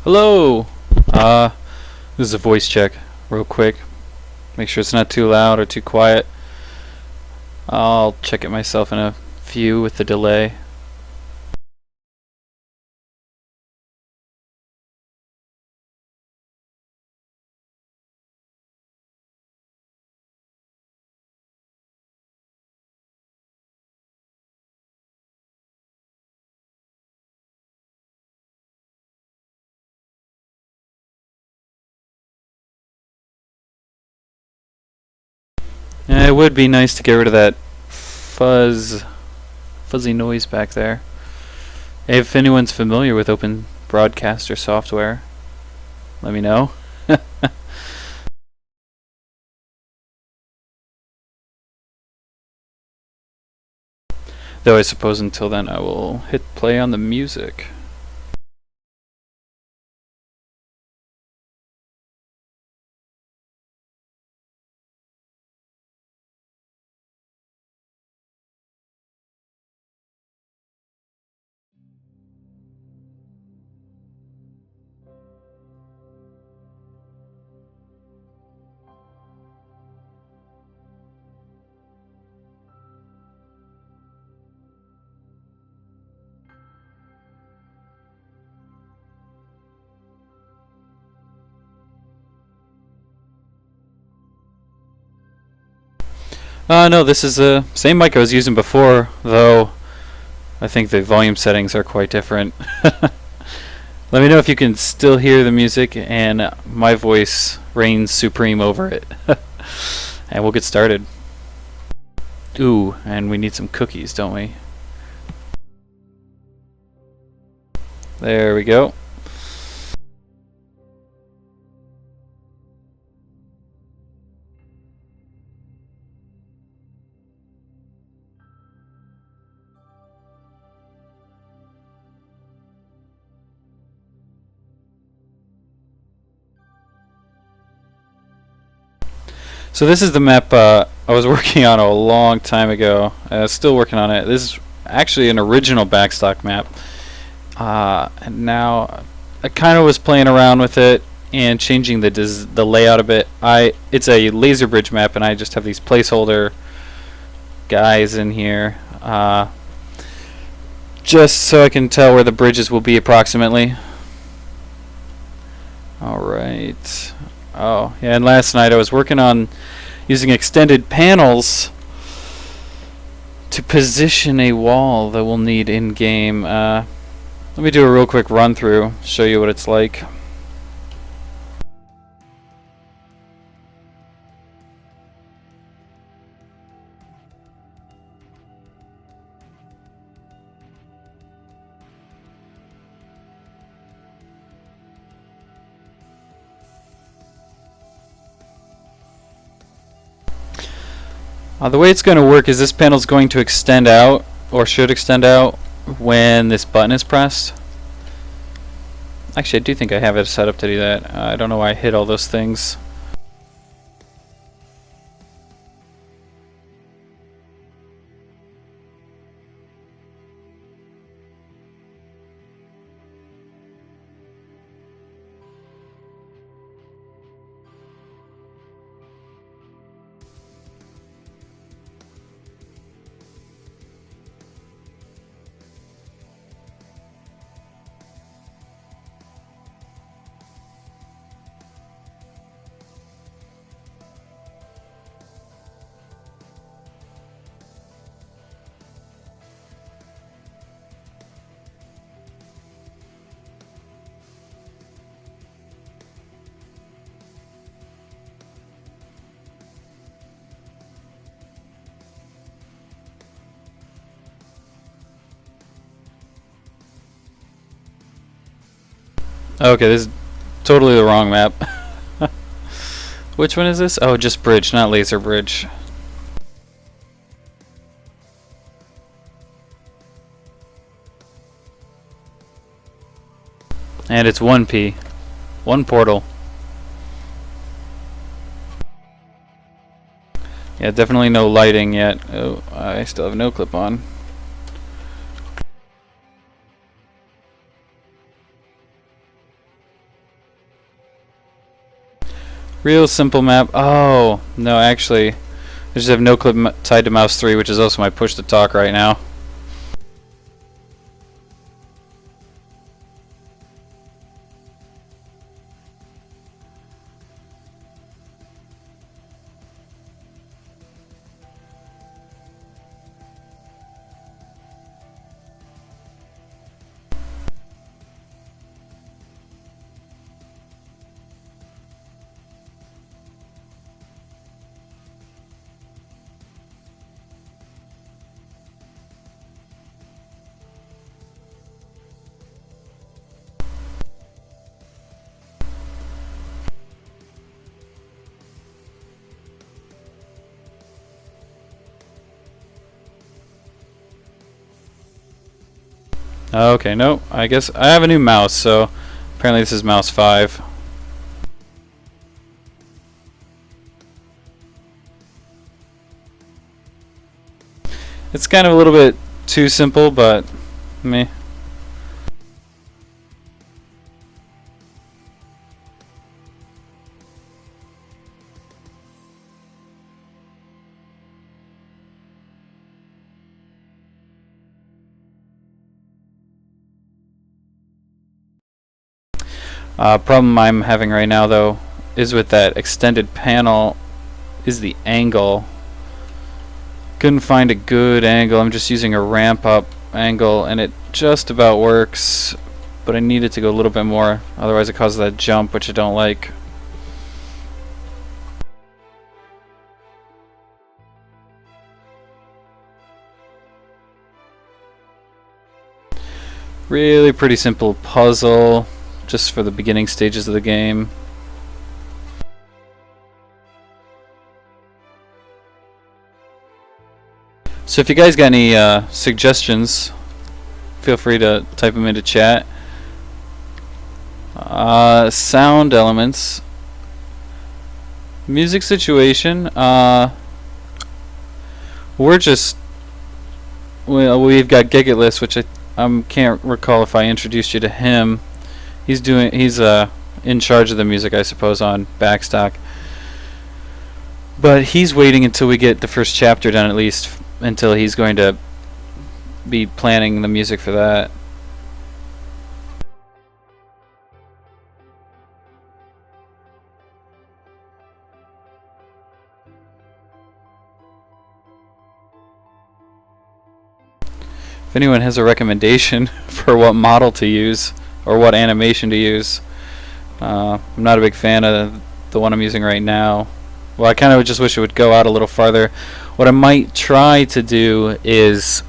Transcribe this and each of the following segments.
Hello! This is a voice check, real quick. Make sure it's not too loud or too quiet. I'll check it myself in a few with the delay. It would be nice to get rid of that fuzzy noise back there. If anyone's familiar with Open Broadcaster software, let me know. Though I suppose until then I will hit play on the music. No, this is the same mic I was using before, though I think the volume settings are quite different. Let me know if you can still hear the music and my voice reigns supreme over it. And we'll get started. Ooh, and we need some cookies, don't we? There we go. So this is the map I was working on a long time ago. Still working on it. This is actually an original Backstock map. And now I kind of was playing around with it and changing the layout a bit. It's a laser bridge map, and I just have these placeholder guys in here, just so I can tell where the bridges will be approximately. All right. Oh, yeah, and last night I was working on using extended panels to position a wall that we'll need in-game. Let me do a real quick run-through, show you what it's like. The way it's going to work is this panel is going to extend out, or should extend out, when this button is pressed. Actually, I do think I have it set up to do that. I don't know why I hit all those things. Okay, this is totally the wrong map. Which one is this? Oh, just bridge, not laser bridge. And it's 1P. One portal. Yeah, definitely no lighting yet. Oh, I still have no clip on. Real simple map. Oh, no, actually, I just have no clip tied to mouse 3, which is also my push to talk right now. Okay, no, I guess I have a new mouse, so apparently this is mouse 5. It's kind of a little bit too simple, but meh. Problem I'm having right now, though, is with that extended panel is the angle. Couldn't find a good angle. I'm just using a ramp up angle, and it just about works, but I need it to go a little bit more, otherwise it causes that jump, which I don't like. Really pretty simple puzzle, just for the beginning stages of the game. So if you guys got any suggestions, feel free to type them into chat. Sound elements, music situation. We've got Gigatless, which I can't recall if I introduced you to him. He's in charge of the music, I suppose, on Backstock. But he's waiting until we get the first chapter done, at least, until he's going to be planning the music for that. If anyone has a recommendation for what model to use or what animation to use, I'm not a big fan of the one I'm using right now. Well, I kind of just wish it would go out a little farther. What I might try to do is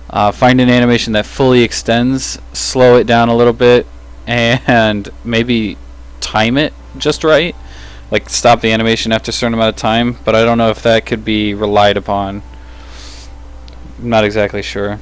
find an animation that fully extends, slow it down a little bit, and maybe time it just right. Like stop the animation after a certain amount of time, but I don't know if that could be relied upon. I'm not exactly sure.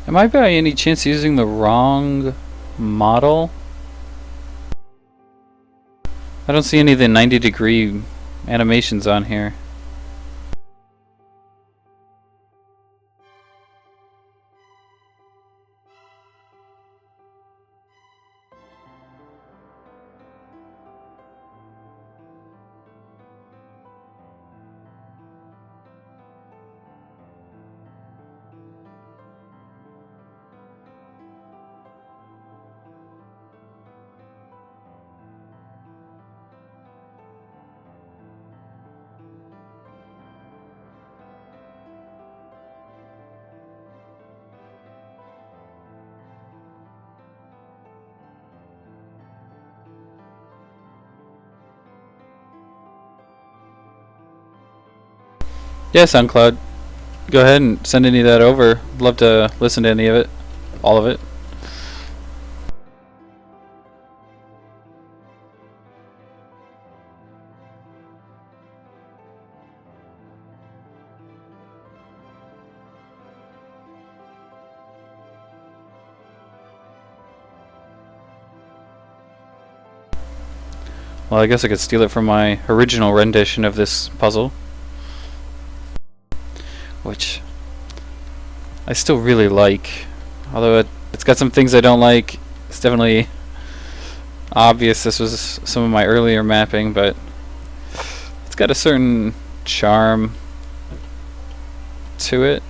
Am I by any chance using the wrong model? I don't see any of the 90-degree animations on here. Yeah, SoundCloud. Go ahead and send any of that over. Love to listen to any of it. All of it. Well, I guess I could steal it from my original rendition of this puzzle, which I still really like. Although it's got some things I don't like. It's definitely obvious this was some of my earlier mapping, but it's got a certain charm to it.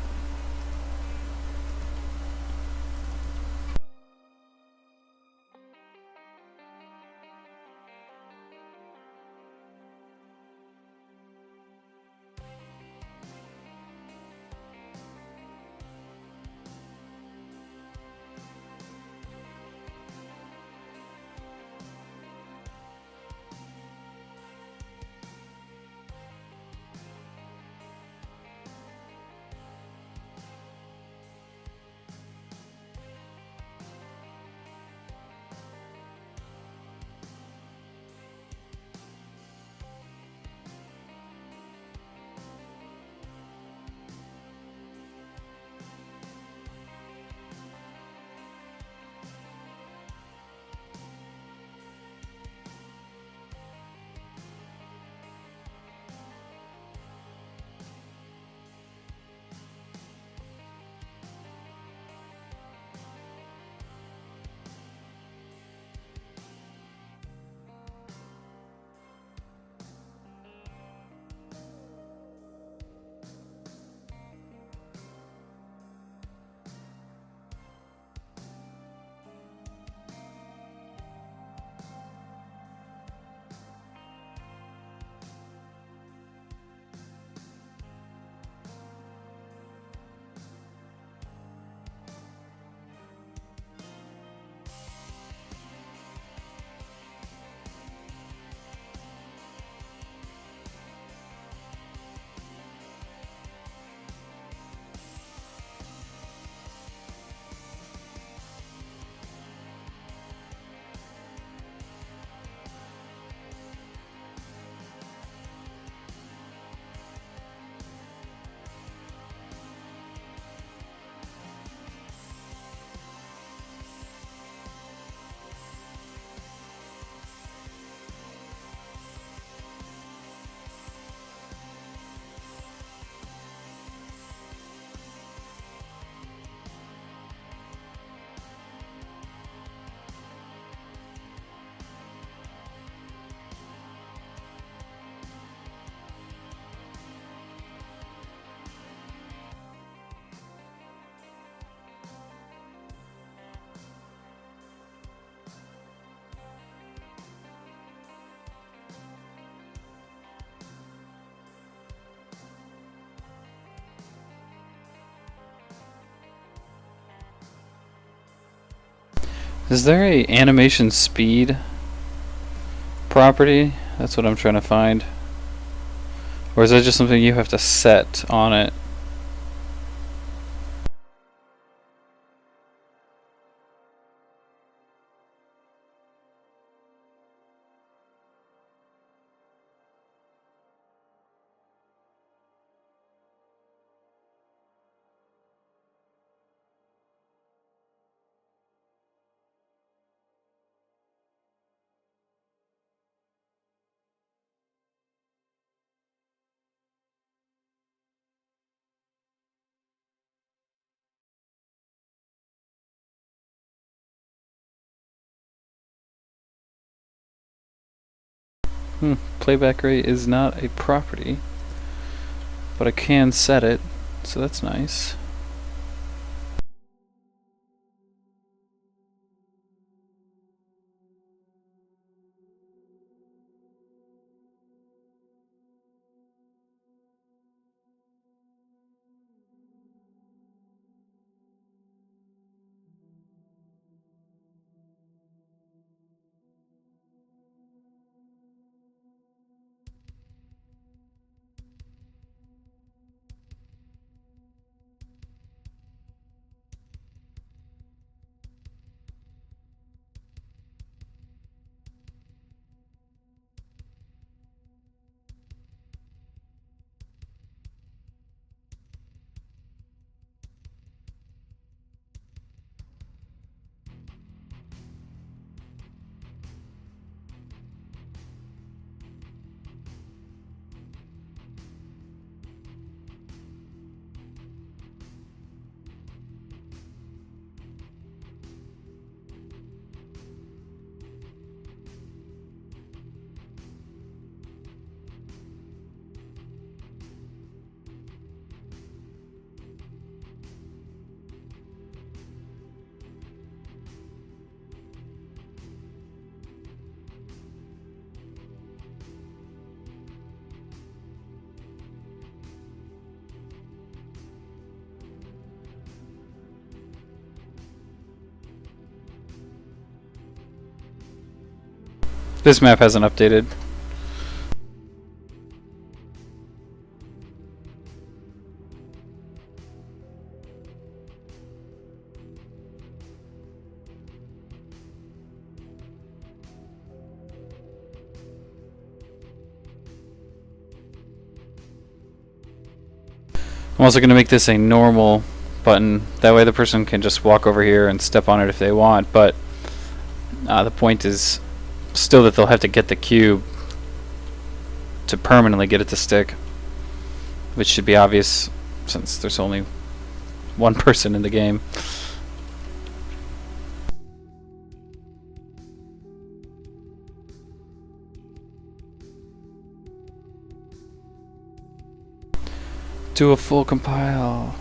Is there a animation speed property? That's what I'm trying to find. Or is that just something you have to set on it? Playback rate is not a property, but I can set it, so that's nice. This map hasn't updated. I'm also going to make this a normal button. That way the person can just walk over here and step on it if they want. But the point is still that they'll have to get the cube to permanently get it to stick, which should be obvious since there's only one person in the game. Do a full compile.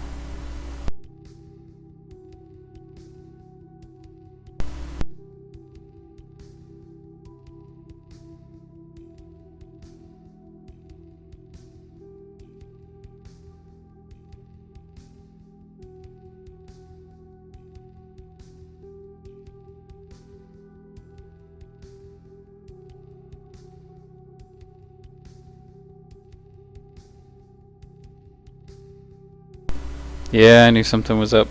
Yeah, I knew something was up.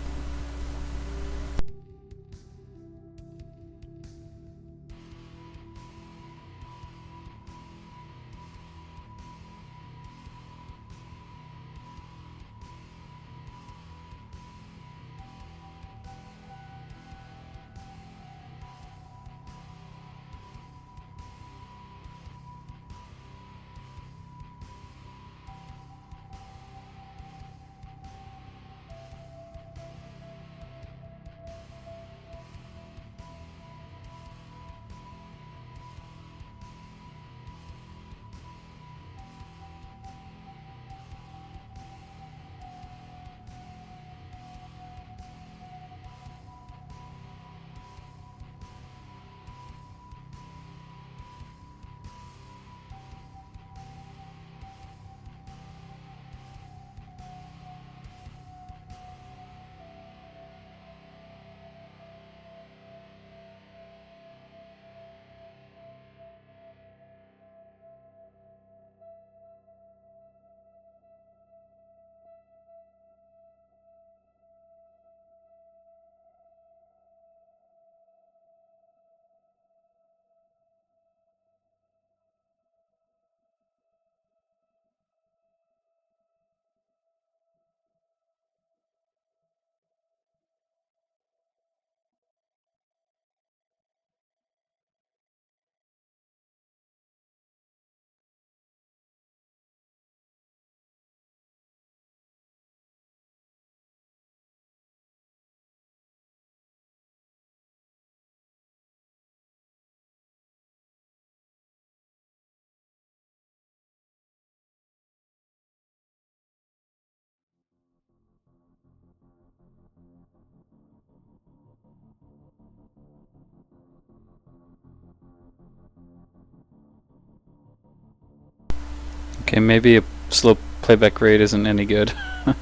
Okay, maybe a slow playback rate isn't any good. But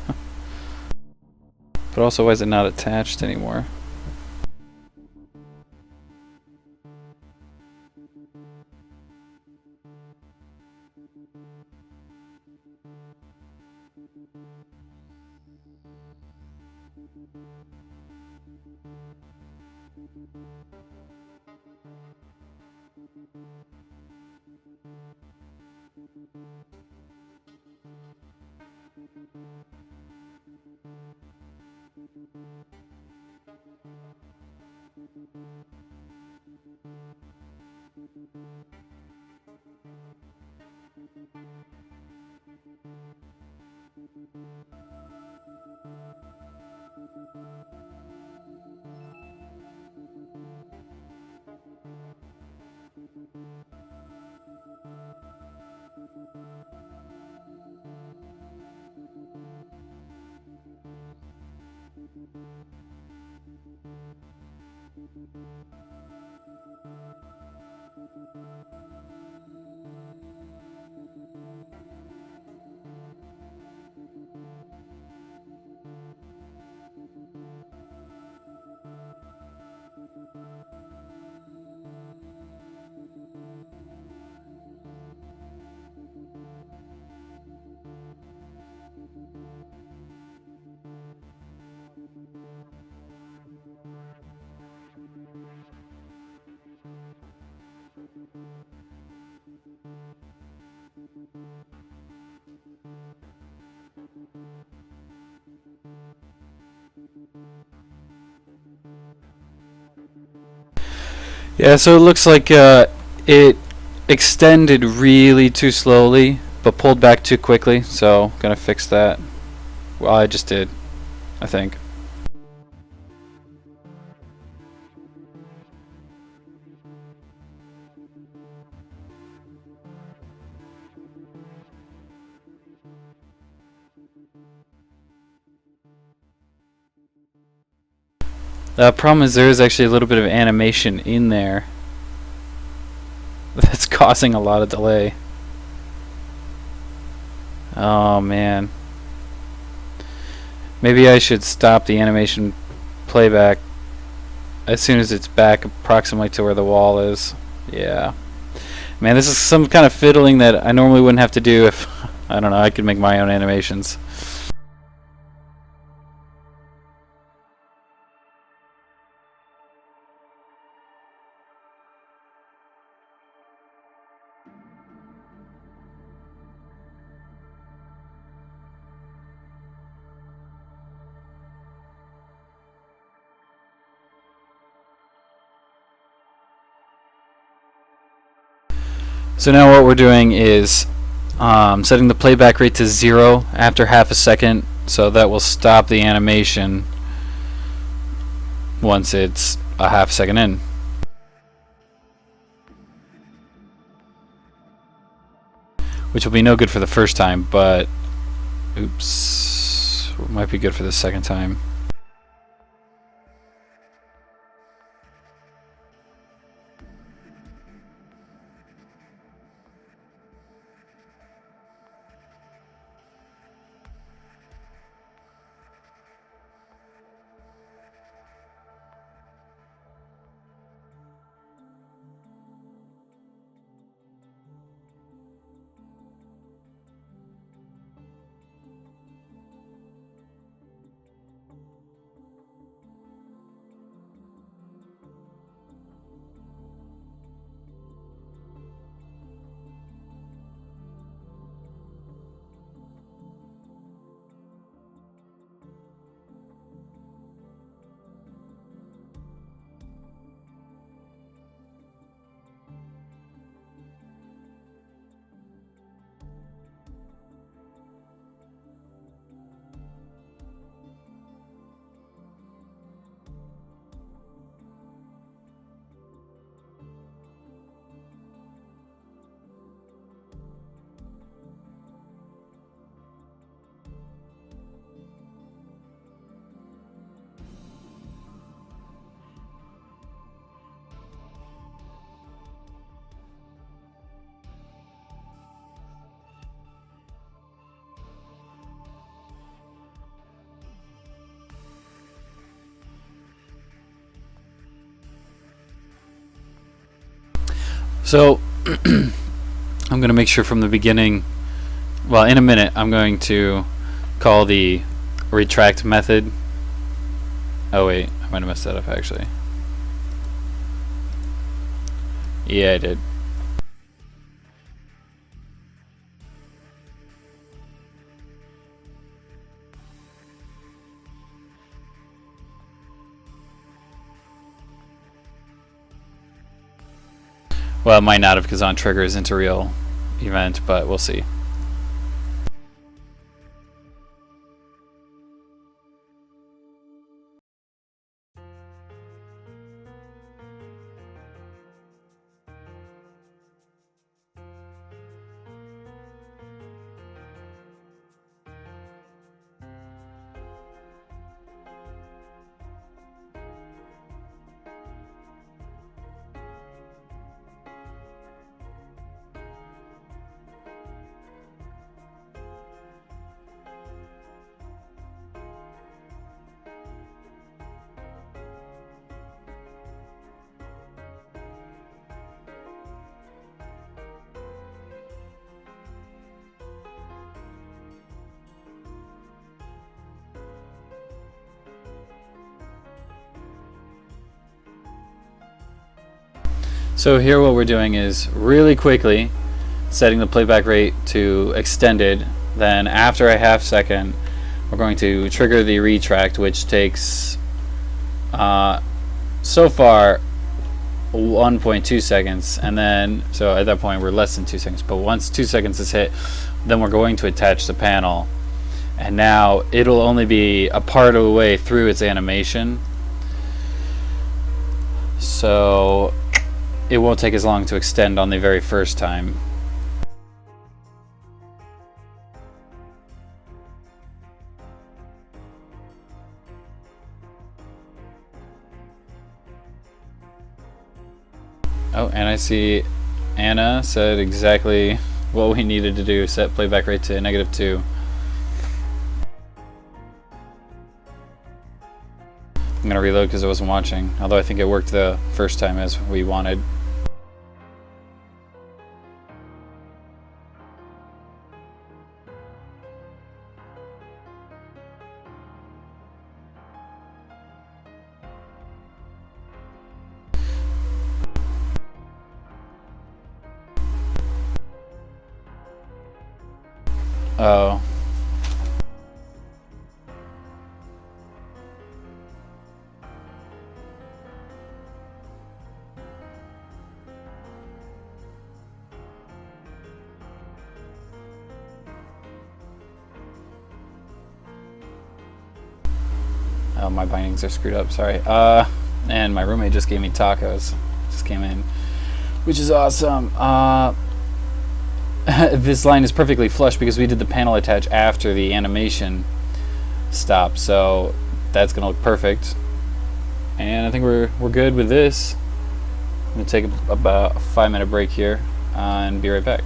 also, why is it not attached anymore? Yeah, so it looks like it extended really too slowly, but pulled back too quickly. So gonna fix that. Well, I just did, I think. The problem is there is actually a little bit of animation in there that's causing a lot of delay. Oh man. Maybe I should stop the animation playback as soon as it's back approximately to where the wall is. Yeah. Man, this is some kind of fiddling that I normally wouldn't have to do if, I don't know, I could make my own animations. So now what we're doing is setting the playback rate to 0 after half a second, so that will stop the animation once it's a half second in. Which will be no good for the first time, but oops, might be good for the second time. So I'm going to make sure from the beginning, well, in a minute, I'm going to call the retract method. Oh wait, I might have messed that up actually. Yeah, I did. Well, it might not have because on trigger isn't a real event, but we'll see. So here what we're doing is really quickly setting the playback rate to extended. Then after a half second, we're going to trigger the retract, which takes so far 1.2 seconds, and then so at that point we're less than 2 seconds. But once 2 seconds is hit, then we're going to attach the panel, and now it'll only be a part of the way through its animation, so it won't take as long to extend on the very first time. Oh, and I see Anna said exactly what we needed to do, set playback rate to -2. I'm going to reload because I wasn't watching, although I think it worked the first time as we wanted. Oh. Oh, my bindings are screwed up, sorry. And my roommate just gave me tacos. Just came in, which is awesome. This line is perfectly flush because we did the panel attach after the animation stop, so that's gonna look perfect. And I think we're good with this. I'm gonna take about a 5-minute break here and be right back.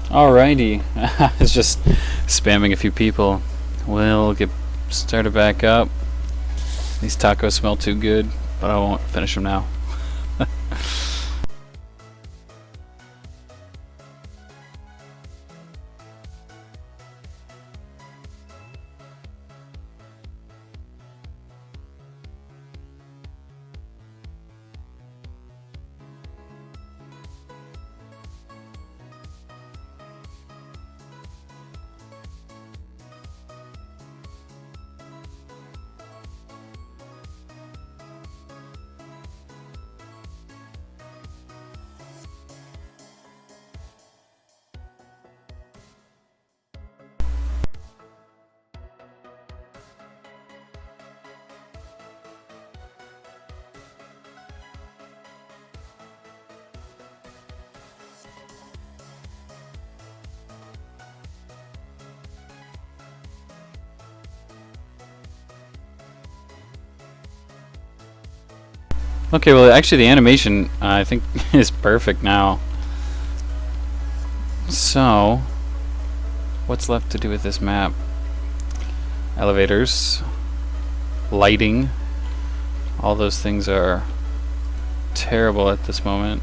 Alrighty, it's just spamming a few people. We'll get started back up. These tacos smell too good, but I won't finish them now. Okay, well, actually, the animation I think is perfect now. So, what's left to do with this map? Elevators, lighting, all those things are terrible at this moment.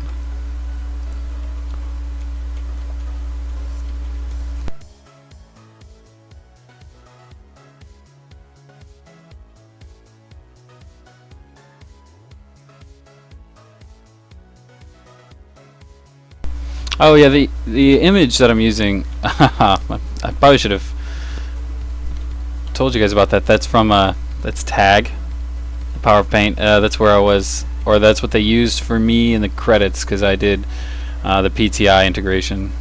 Oh yeah, the image that I'm using, I probably should have told you guys about that. That's from that's Tag, the Power of Paint. That's where I was, or that's what they used for me in the credits because I did the PTI integration.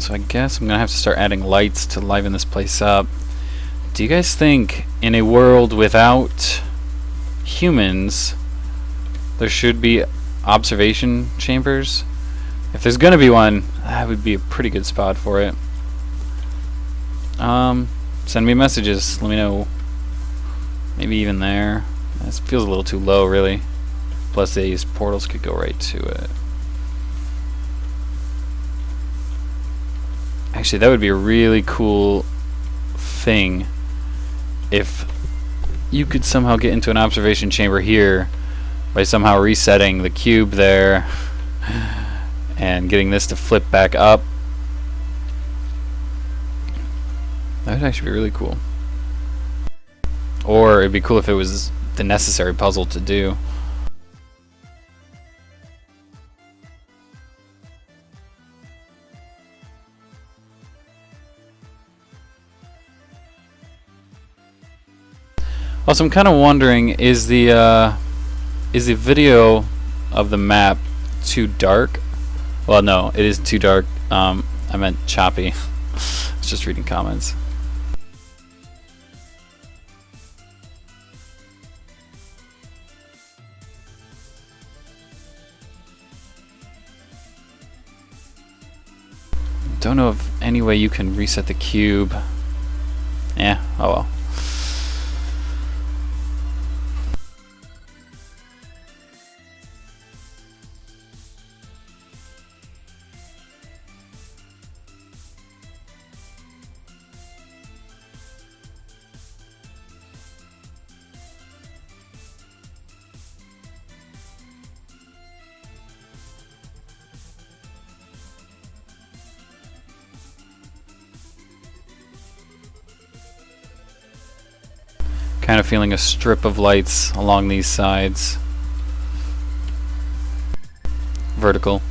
So I guess I'm gonna have to start adding lights to liven this place up. Do you guys think in a world without humans there should be observation chambers? If there's gonna be one, that would be a pretty good spot for it. Send me messages, let me know. Maybe even there. This feels a little too low, really. Plus these portals could go right to it. Actually, that would be a really cool thing if you could somehow get into an observation chamber here by somehow resetting the cube there and getting this to flip back up. That would actually be really cool. Or it'd be cool if it was the necessary puzzle to do. Also, I'm kind of wondering, is the video of the map too dark? Well, no, it isn't too dark. I meant choppy. I was just reading comments. Don't know of any way you can reset the cube. Yeah, oh well. Kind of feeling a strip of lights along these sides. Vertical.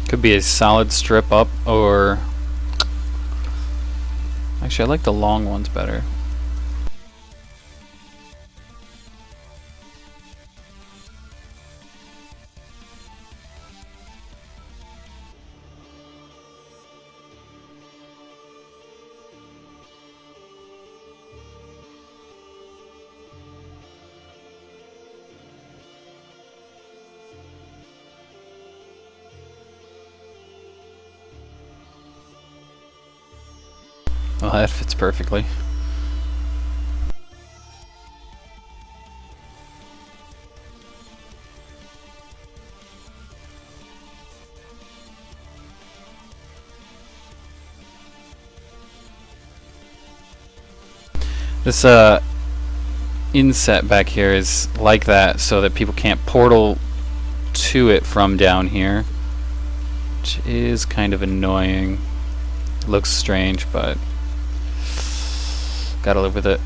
Could be a solid strip up, or actually I like the long ones better. Well, that fits perfectly. This inset back here is like that so that people can't portal to it from down here, which is kind of annoying. It looks strange, but gotta live with it.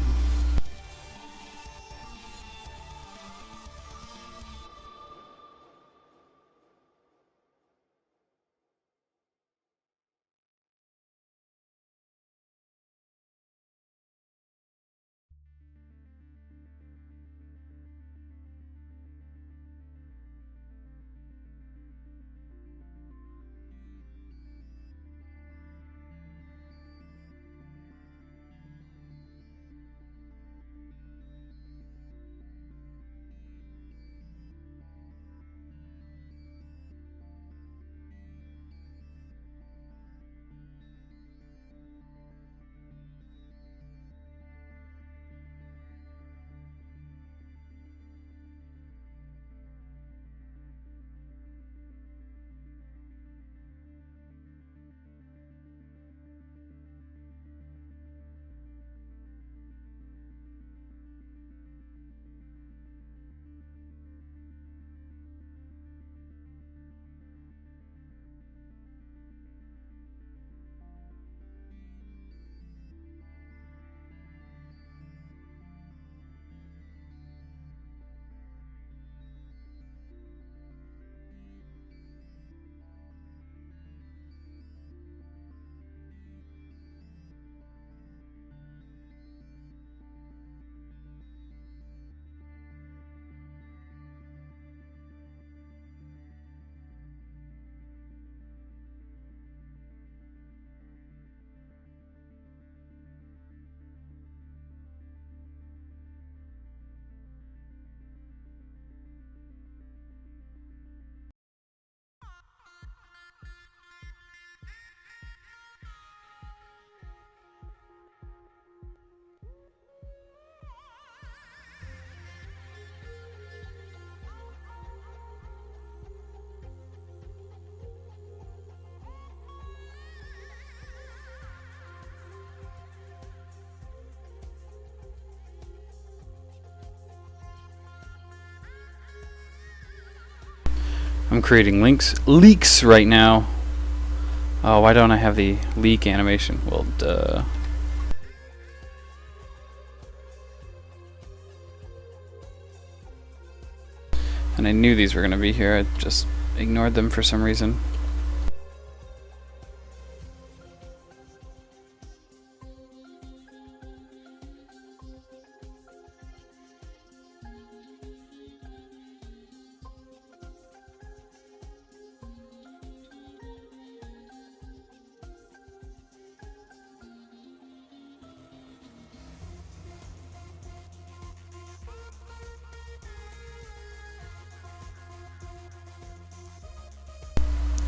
I'm creating leaks right now. Oh, why don't I have the leak animation? Well, duh. And I knew these were going to be here. I just ignored them for some reason.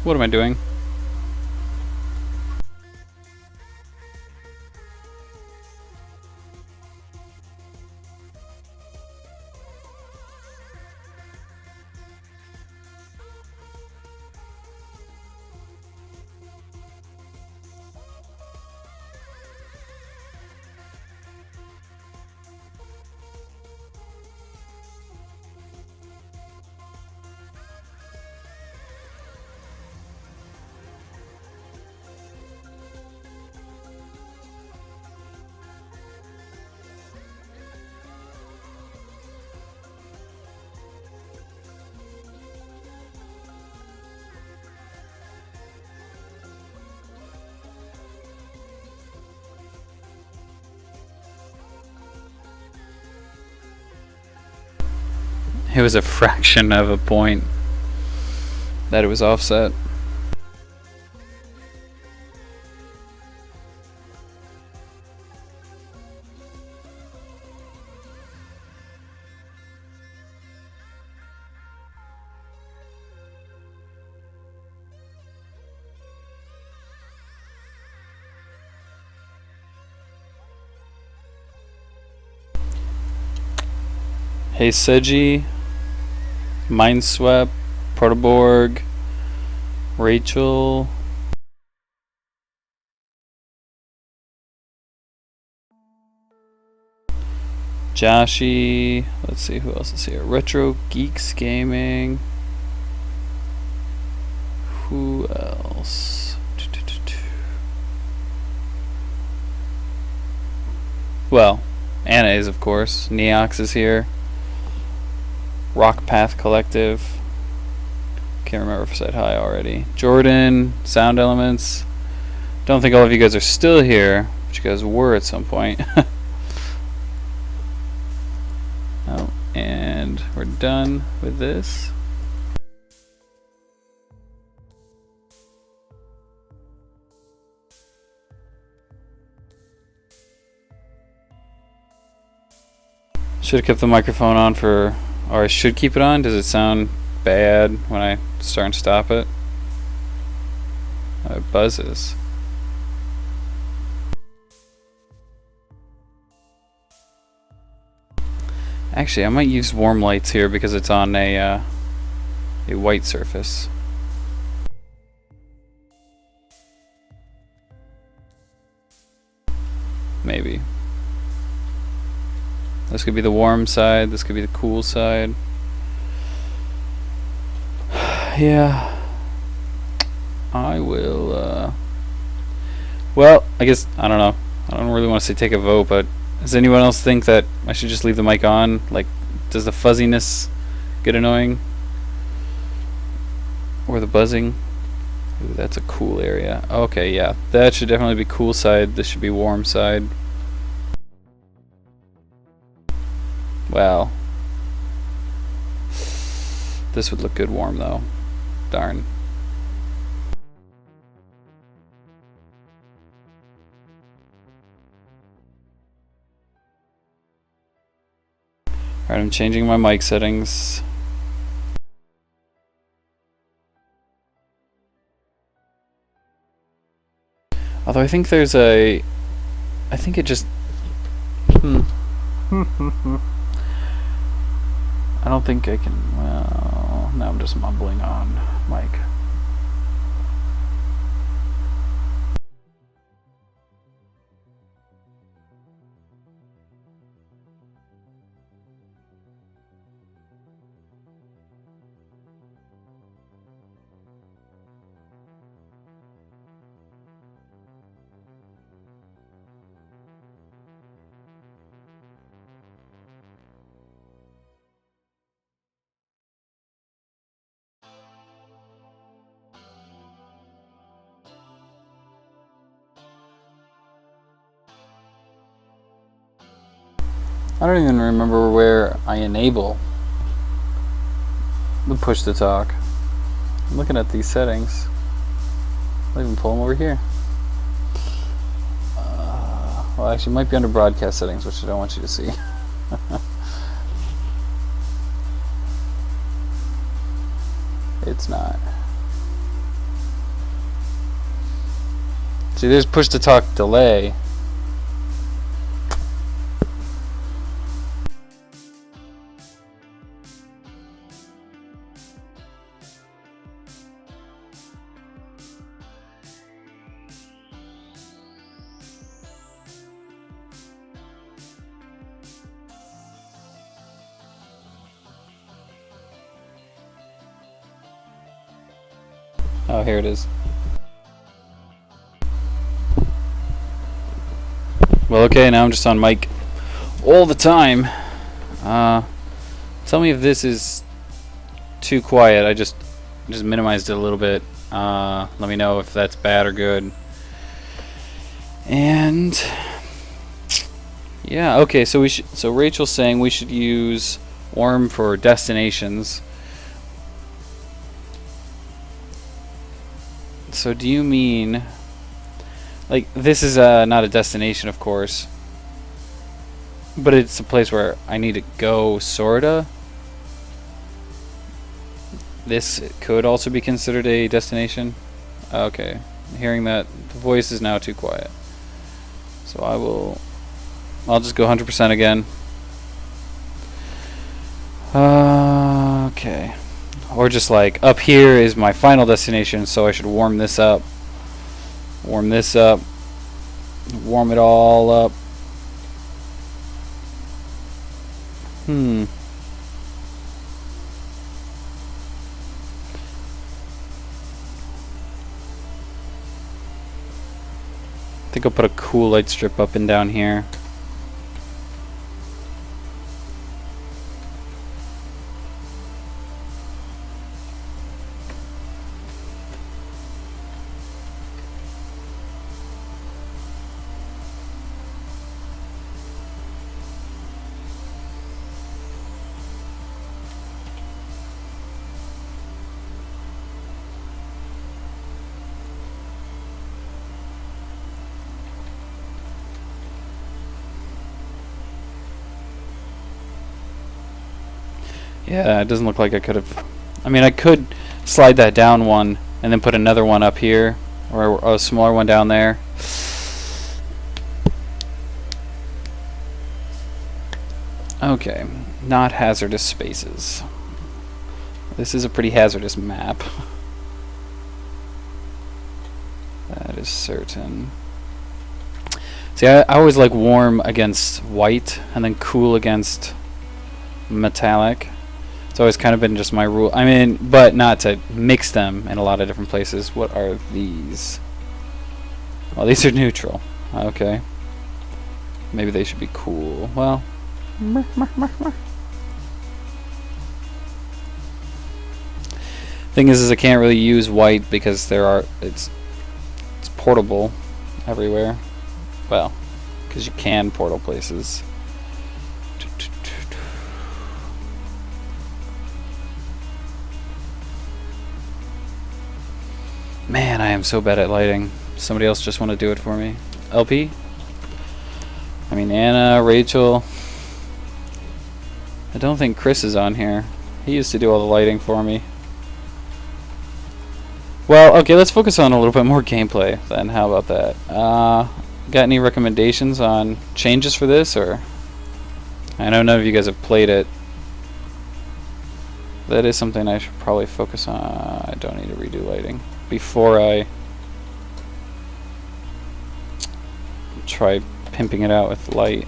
What am I doing? It was a fraction of a point that it was offset. Hey Seji, Mindswept, Protoborg, Rachel. Joshi. Let's see who else is here. Retro Geeks Gaming. Who else? Well, Anna is, of course. Neox is here. Rock Path Collective. Can't remember if I said hi already. Jordan, Sound Elements. Don't think all of you guys are still here, but you guys were at some point. Oh, and we're done with this. Should have kept the microphone on for, or I should keep it on. Does it sound bad when I start and stop it? Oh, it buzzes. Actually, I might use warm lights here because it's on a white surface. Maybe. This could be the warm side, this could be the cool side. Yeah. I will, well, I guess, I don't know. I don't really want to say take a vote, but does anyone else think that I should just leave the mic on? Like, does the fuzziness get annoying? Or the buzzing? Ooh, that's a cool area. Okay, yeah. That should definitely be cool side. This should be warm side. Well, this would look good warm though. Darn. Alright, I'm changing my mic settings. Although I think there's a... I think it just... I don't think I can... Well, now I'm just mumbling on mic. I don't even remember where I enable the push to talk. I'm looking at these settings. I'll even pull them over here. Well, actually, it might be under broadcast settings, which I don't want you to see. It's not. See, there's push to talk delay. Oh, here it is. Well, okay, now I'm just on mic all the time. Tell me if this is too quiet. I just minimized it a little bit. Let me know if that's bad or good. And yeah, okay. So Rachel's saying we should use Orm for destinations. So do you mean, like, this is not a destination, of course, but it's a place where I need to go, sorta? This could also be considered a destination? Okay, hearing that the voice is now too quiet. So I'll just go 100% again. Okay. Or just like, up here is my final destination, so I should warm this up. Warm this up. Warm it all up. I think I'll put a cool light strip up and down here. Yeah, it doesn't look like I could have. I mean, I could slide that down one and then put another one up here, or a smaller one down there. Okay, not hazardous spaces. This is a pretty hazardous map. That is certain. See, I always like warm against white and then cool against metallic. It's always kind of been just my rule. I mean, but not to mix them in a lot of different places. What are these? Well, these are neutral. Okay. Maybe they should be cool. Well. Thing is I can't really use white because it's portable everywhere. Well, because you can portal places. Man, I am so bad at lighting. Somebody else just want to do it for me. LP? I mean, Anna, Rachel. I don't think Chris is on here. He used to do all the lighting for me. Well, okay, let's focus on a little bit more gameplay then. How about that? Got any recommendations on changes for this, or? I know none of you guys have played it. That is something I should probably focus on. I don't need to redo lighting before I try pimping it out with light.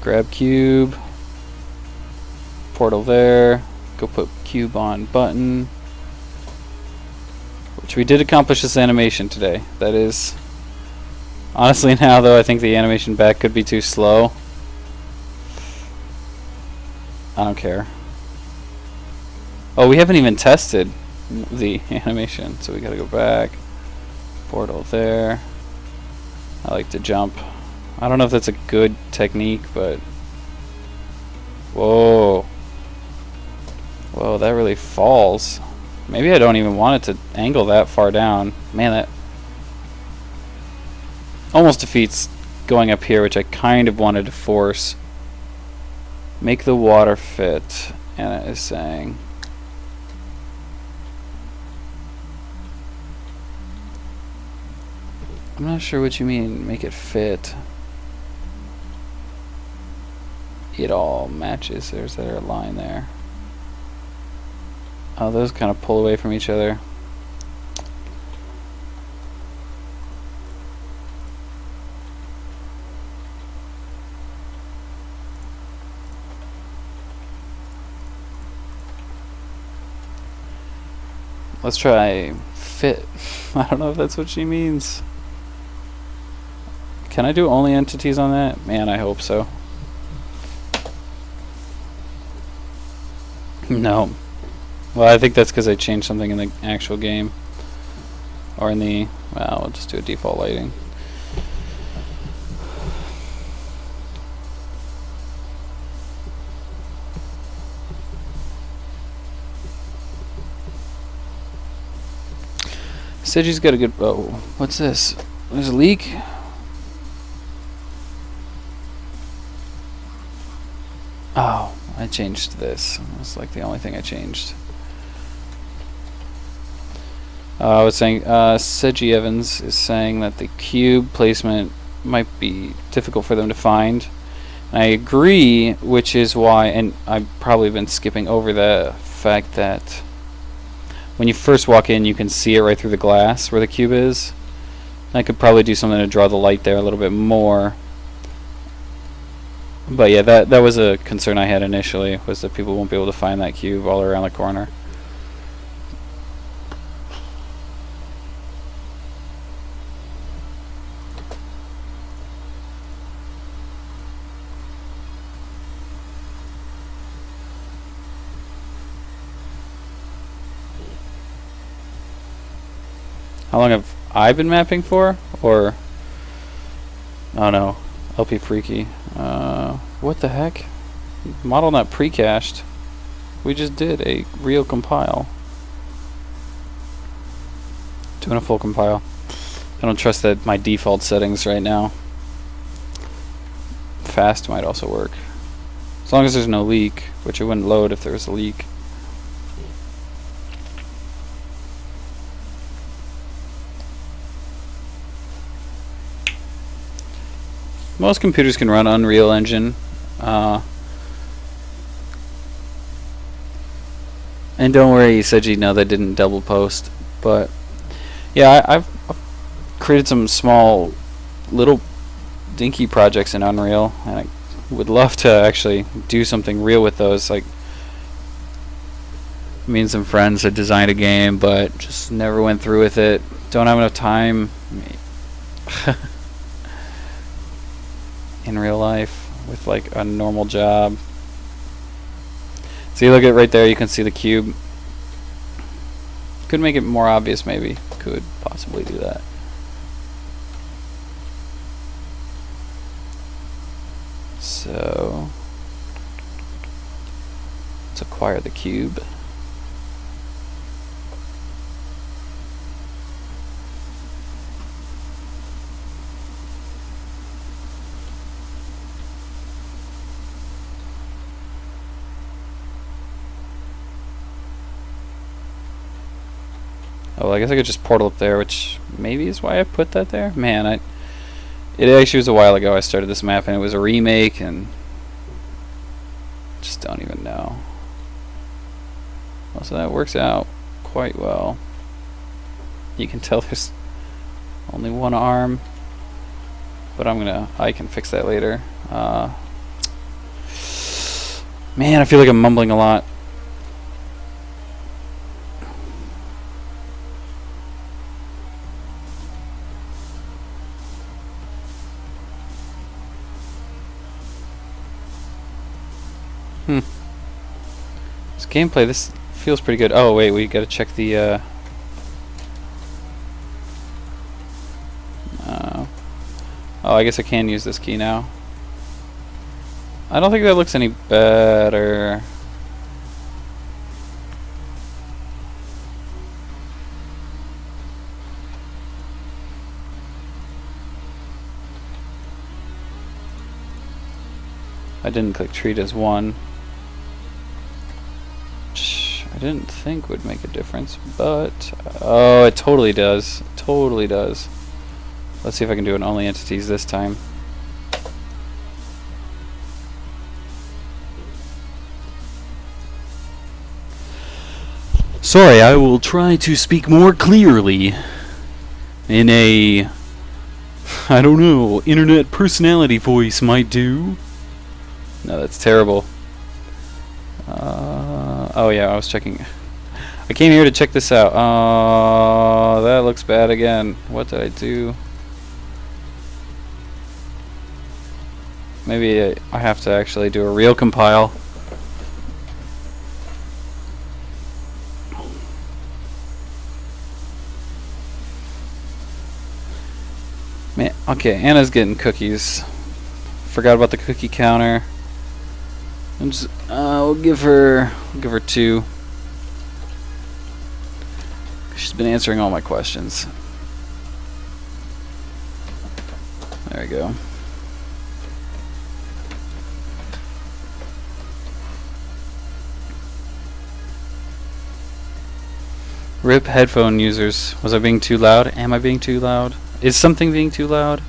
Grab cube, portal there, go put cube on button. Which we did accomplish this animation today. That is... Honestly now though, I think the animation back could be too slow. I don't care. Oh, we haven't even tested the animation, so we gotta go back. Portal there. I like to jump. I don't know if that's a good technique, but... Whoa. Whoa, that really falls. Maybe I don't even want it to angle that far down. Man, that almost defeats going up here, which I kind of wanted to force. Make the water fit. And it is saying... I'm not sure what you mean, make it fit. It all matches. There's that line there. Oh, those kind of pull away from each other. Let's try fit. I don't know if that's what she means. Can I do only entities on that? Man, I hope so. No. Well, I think that's because I changed something in the actual game. Or in the... Well, we'll just do a default lighting. Seji's got a good... Oh, what's this? There's a leak? Oh, I changed this. That's like the only thing I changed. I was saying, Seji Evans is saying that the cube placement might be difficult for them to find. And I agree, which is why, and I've probably been skipping over the fact that when you first walk in, you can see it right through the glass where the cube is. I could probably do something to draw the light there a little bit more. But yeah, that was a concern I had initially, was that people won't be able to find that cube all around the corner. How long have I been mapping for? Or... Oh no. LP Freaky. What the heck? Model not pre-cached. We just did a real compile. Doing a full compile. I don't trust that my default settings right now. Fast might also work. As long as there's no leak, which it wouldn't load if there was a leak. Most computers can run Unreal Engine. And don't worry, Seji, no, that didn't double post. But yeah, I've created some small, little dinky projects in Unreal, and I would love to actually do something real with those. Like, me and some friends had designed a game, but just never went through with it. Don't have enough time in real life with like a normal job. So you look at right there, you can see the cube. Could make it more obvious, maybe. Could possibly do that. So let's acquire the cube. Oh, well, I guess I could just portal up there, which maybe is why I put that there. Man, it actually was a while ago I started this map, and it was a remake, and just don't even know. Well, so that works out quite well. You can tell there's only one arm, but I can fix that later. Man, I feel like I'm mumbling a lot. gameplay, this feels pretty good. Oh wait, we gotta check the oh, I guess I can use this key now. I don't think that looks any better. I didn't click treat as one. Which I didn't think would make a difference, but oh, it totally does. Totally does. Let's see if I can do an only entities this time. Sorry, I will try to speak more clearly in a, I don't know, internet personality voice might do. No, that's terrible. Oh yeah, I was checking. I came here to check this out. Oh, that looks bad again. What did I do? Maybe I have to actually do a real compile. Man, okay, Anna's getting cookies. Forgot about the cookie counter. And just, we'll give her 2. She's been answering all my questions. There we go. RIP headphone users. Was I being too loud? Am I being too loud? Is something being too loud?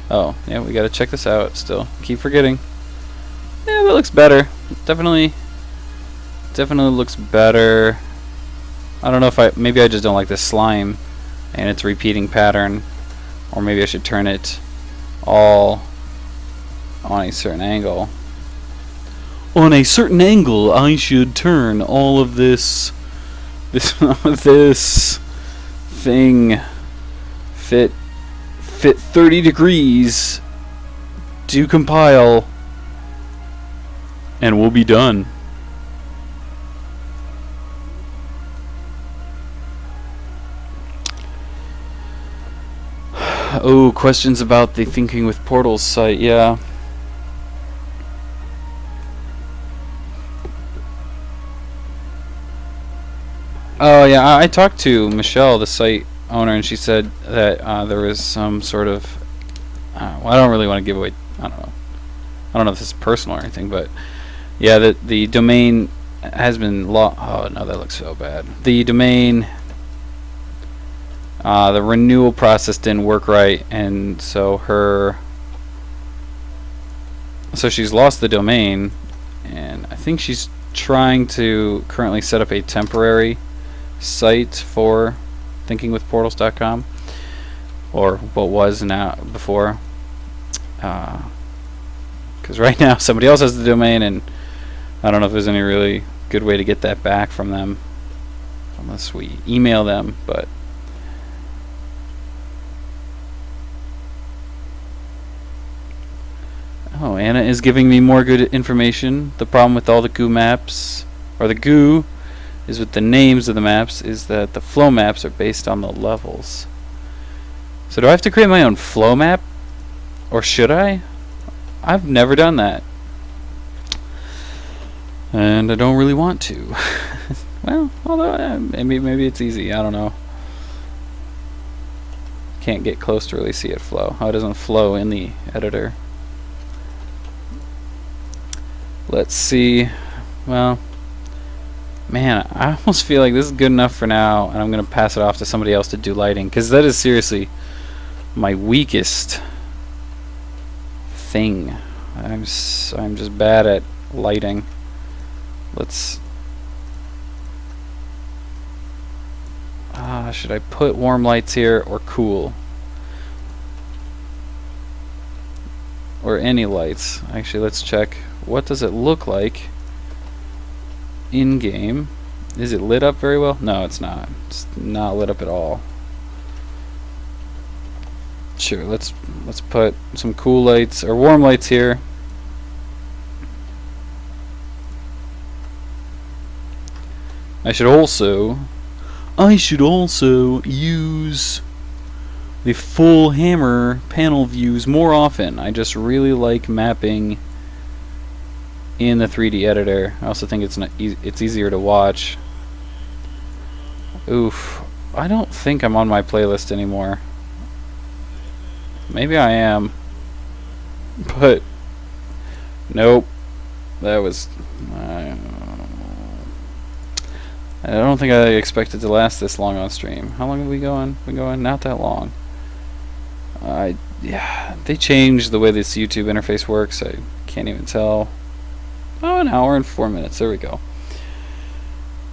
Oh, yeah, we gotta check this out still. Keep forgetting. Yeah, that looks better. Definitely looks better. I don't know if maybe I just don't like this slime and its repeating pattern, or maybe I should turn it all on a certain angle. On a certain angle, I should turn all of this thing fit 30 degrees to compile, and we'll be done. Oh, questions about the Thinking with Portals site, yeah. Oh yeah, I talked to Michelle, the site owner, and she said that there was some sort of well, I don't really want to give away, I don't know if this is personal or anything, but yeah, the domain has been oh no, that looks so bad. The domain, the renewal process didn't work right, and so she's lost the domain, and I think she's trying to currently set up a temporary site for thinkingwithportals.com, or what was now before, because right now somebody else has the domain, and I don't know if there's any really good way to get that back from them unless we email them. But oh, Anna is giving me more good information. The problem with all the goo maps, or the goo is with the names of the maps, is that the flow maps are based on the levels. So do I have to create my own flow map? Or should I? I've never done that. And I don't really want to. Well, although maybe it's easy, I don't know. Can't get close to really see it flow. Oh, it doesn't flow in the editor. Let's see. Well, man, I almost feel like this is good enough for now, and I'm going to pass it off to somebody else to do lighting, because that is seriously my weakest thing. I'm just bad at lighting. Let's... should I put warm lights here, or cool? Or any lights? Actually, let's check. What does it look like in-game? Is it lit up very well? No, it's not. It's not lit up at all. Sure, let's put some cool lights or warm lights here. I should also use the full hammer panel views more often. I just really like mapping in the 3D editor. I also think it's easier to watch. Oof. I don't think I'm on my playlist anymore. Maybe I am. But nope. That was I don't think I expected to last this long on stream. How long have we going? Been going? Not that long. Yeah, they changed the way this YouTube interface works. I can't even tell. Oh, an hour and 4 minutes. There we go.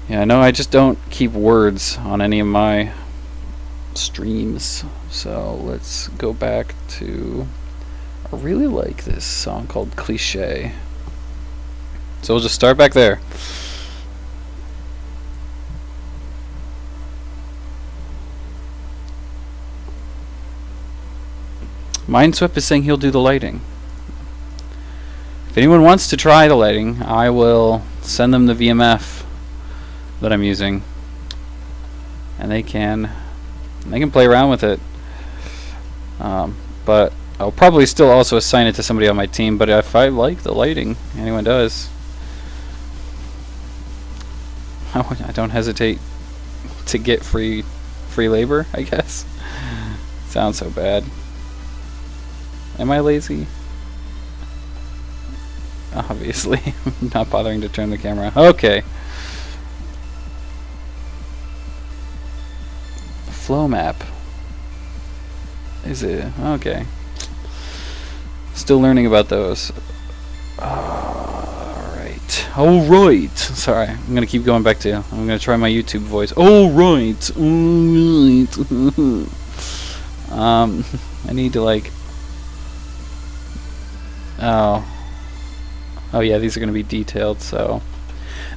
Yeah, no, I just don't keep words on any of my streams. So let's go back to... I really like this song called Cliché. So we'll just start back there. Mindswept is saying he'll do the lighting. If anyone wants to try the lighting, I will send them the VMF that I'm using, and they can play around with it. But I'll probably still also assign it to somebody on my team. But if I like the lighting, anyone does, I don't hesitate to get free labor, I guess. Sounds so bad. Am I lazy? Obviously. I'm not bothering to turn the camera. Okay. Flow map. Is it? Okay. Still learning about those. Alright. Alright. Sorry. I'm going to keep going back to... I'm going to try my YouTube voice. Alright. Alright. I need to like... Oh yeah, these are going to be detailed, so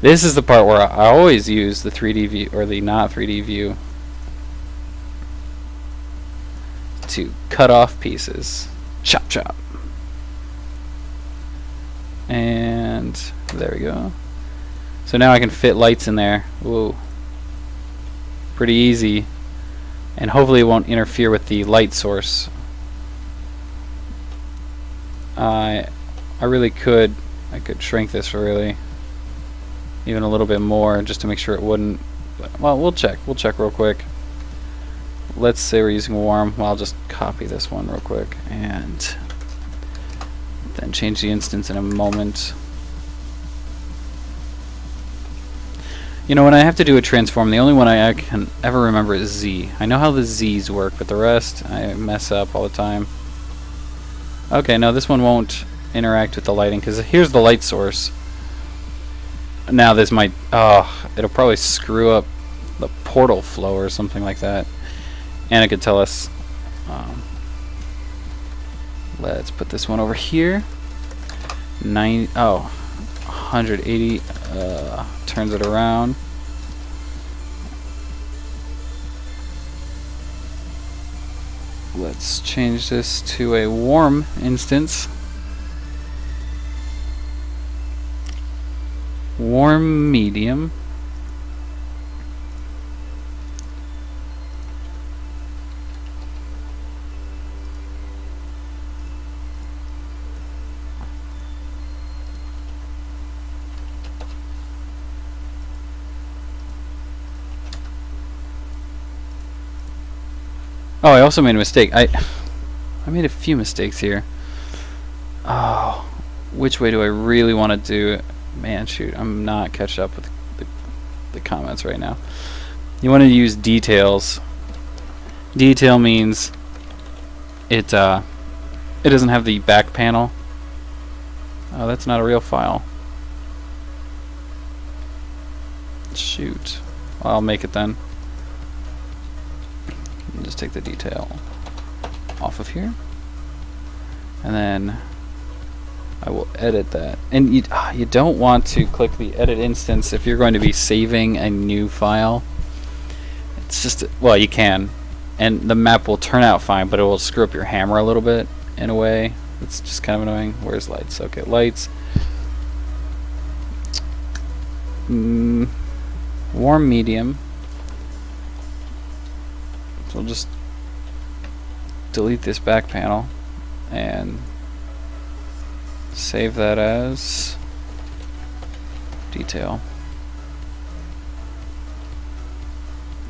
this is the part where I always use the 3D view, or the not 3D view, to cut off pieces. Chop chop. And there we go. So now I can fit lights in there. Whoa. Pretty easy. And hopefully it won't interfere with the light source. I really could. I could shrink this really, even a little bit more, just to make sure it wouldn't. But, well, we'll check. We'll check real quick. Let's say we're using warm. Well, I'll just copy this one real quick and then change the instance in a moment. You know, when I have to do a transform, the only one I can ever remember is Z. I know how the Z's work, but the rest I mess up all the time. Okay, no, this one won't interact with the lighting, because here's the light source. Now this might... it'll probably screw up the portal flow or something like that. And it could tell us... let's put this one over here. 180 turns it around. Let's change this to a warm instance. Warm medium. Oh, I also made a mistake. I made a few mistakes here. Oh, which way do I really want to do it? Man, shoot, I'm not catching up with the comments right now. You want to use details. Detail means it doesn't have the back panel. Oh, that's not a real file. Shoot. Well, I'll make it then. Just take the detail off of here, and then I will edit that. And you don't want to click the edit instance if you're going to be saving a new file. It's just, well, you can, and the map will turn out fine, but it will screw up your hammer a little bit in a way. It's just kind of annoying. Where's lights? Okay, lights. warm medium. So we'll just delete this back panel and save that as detail.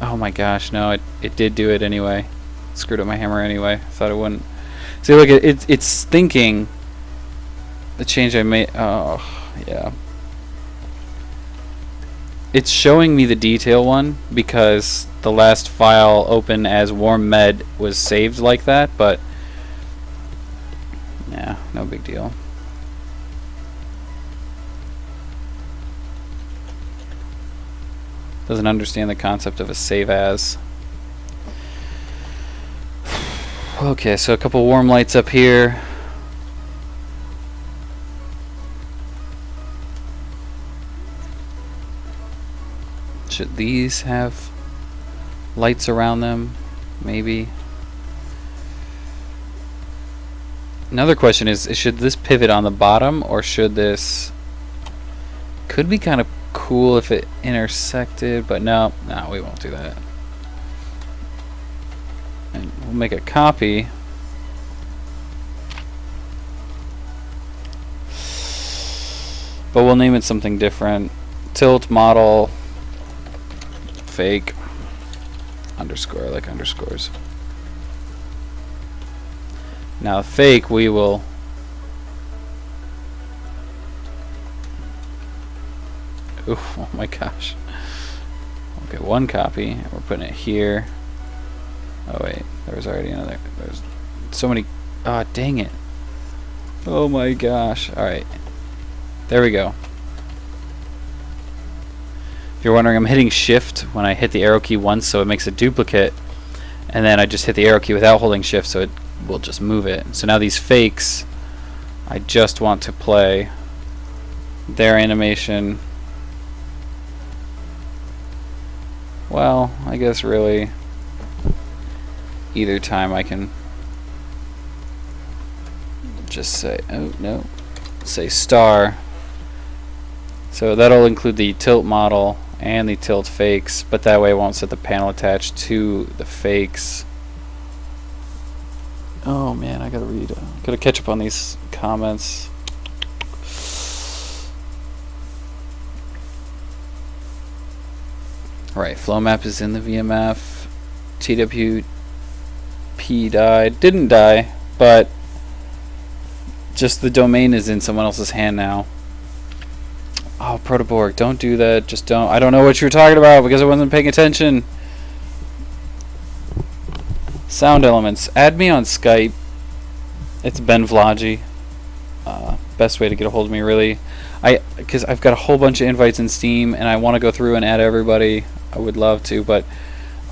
Oh my gosh, no, it did do it anyway. Screwed up my hammer anyway. Thought it wouldn't. See, look, it's thinking the change I made. Oh, yeah. It's showing me the detail one because the last file open as warm med was saved like that, but yeah, no big deal. Doesn't understand the concept of a save as. Okay, so a couple warm lights up here. Should these have lights around them? Maybe. Another question is should this pivot on the bottom, or should this... Could be kind of cool if it intersected, but no, we won't do that. And we'll make a copy. But we'll name it something different. Tilt model fake underscore. I like underscores. Now fake we will oof, oh my gosh. Okay, one copy and we're putting it here. Oh wait, there was already another. There's so many. Ah, dang it. Oh my gosh. Alright. There we go. If you're wondering, I'm hitting shift when I hit the arrow key once, so it makes a duplicate, and then I just hit the arrow key without holding shift, so it will just move it. So now these fakes, I just want to play their animation. Well, I guess really either time I can just say, oh no, say star. So that'll include the tilt model and the tilt fakes, but that way I won't set the panel attached to the fakes. Oh man, I gotta read. Gotta catch up on these comments. Alright, flow map is in the VMF. TWP died. Didn't die, but just the domain is in someone else's hand now. Oh, Protoborg, don't do that. Just don't. I don't know what you're talking about because I wasn't paying attention. Sound elements. Add me on Skype. It's Ben Vlogy. Best way to get a hold of me, really. Because I've got a whole bunch of invites in Steam, and I want to go through and add everybody. I would love to, but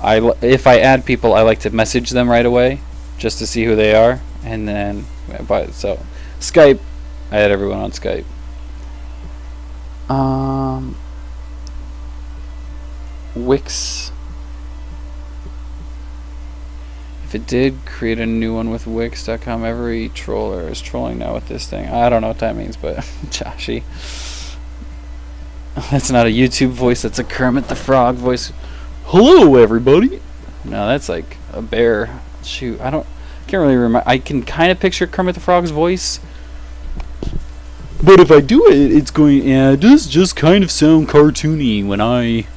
if I add people, I like to message them right away, just to see who they are, and then. So, Skype. I add everyone on Skype. Wix. If it did create a new one with Wix.com, every troller is trolling now with this thing. I don't know what that means, but Joshy. That's not a YouTube voice, that's a Kermit the Frog voice. Hello, everybody. No, that's like a bear. Shoot, can't really remember. I can kind of picture Kermit the Frog's voice. But if I do it, it's going. Yeah, it does just kind of sound cartoony when I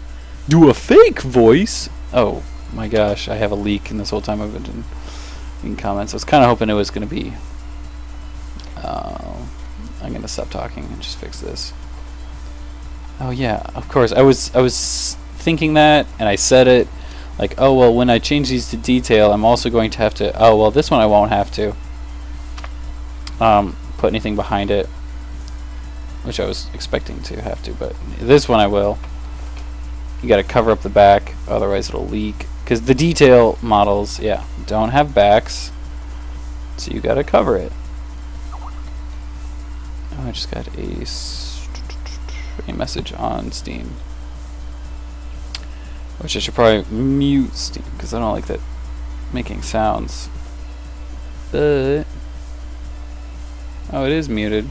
do a fake voice. Oh my gosh, I have a leak, and this whole time I've been in comments. I was kind of hoping it was going to be. I'm going to stop talking and just fix this. Oh yeah, of course. I was thinking that, and I said it. Like, oh well, when I change these to detail, I'm also going to have to. Oh well, this one I won't have to. Put anything behind it. Which I was expecting to have to, but this one I will. You gotta cover up the back, otherwise it'll leak. Because the detail models, yeah, don't have backs, so you gotta cover it. Oh, I just got a message on Steam. Which I should probably mute Steam, because I don't like that making sounds. But, oh, it is muted.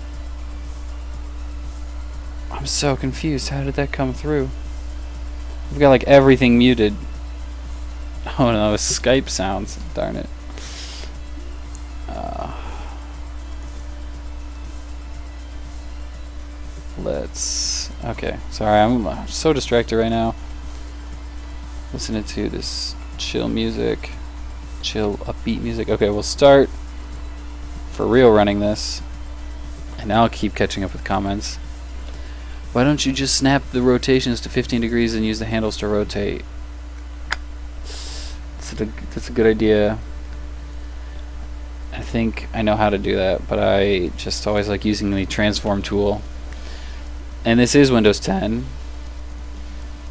I'm so confused. How did that come through? I've got like everything muted. Oh no, it's Skype sounds. Darn it. Okay, sorry, I'm so distracted right now. Listening to this chill music. Chill, upbeat music. Okay, we'll start for real running this. And now I'll keep catching up with comments. Why don't you just snap the rotations to 15 degrees and use the handles to rotate? That's a good idea. I think I know how to do that, but I just always like using the transform tool. And this is Windows 10.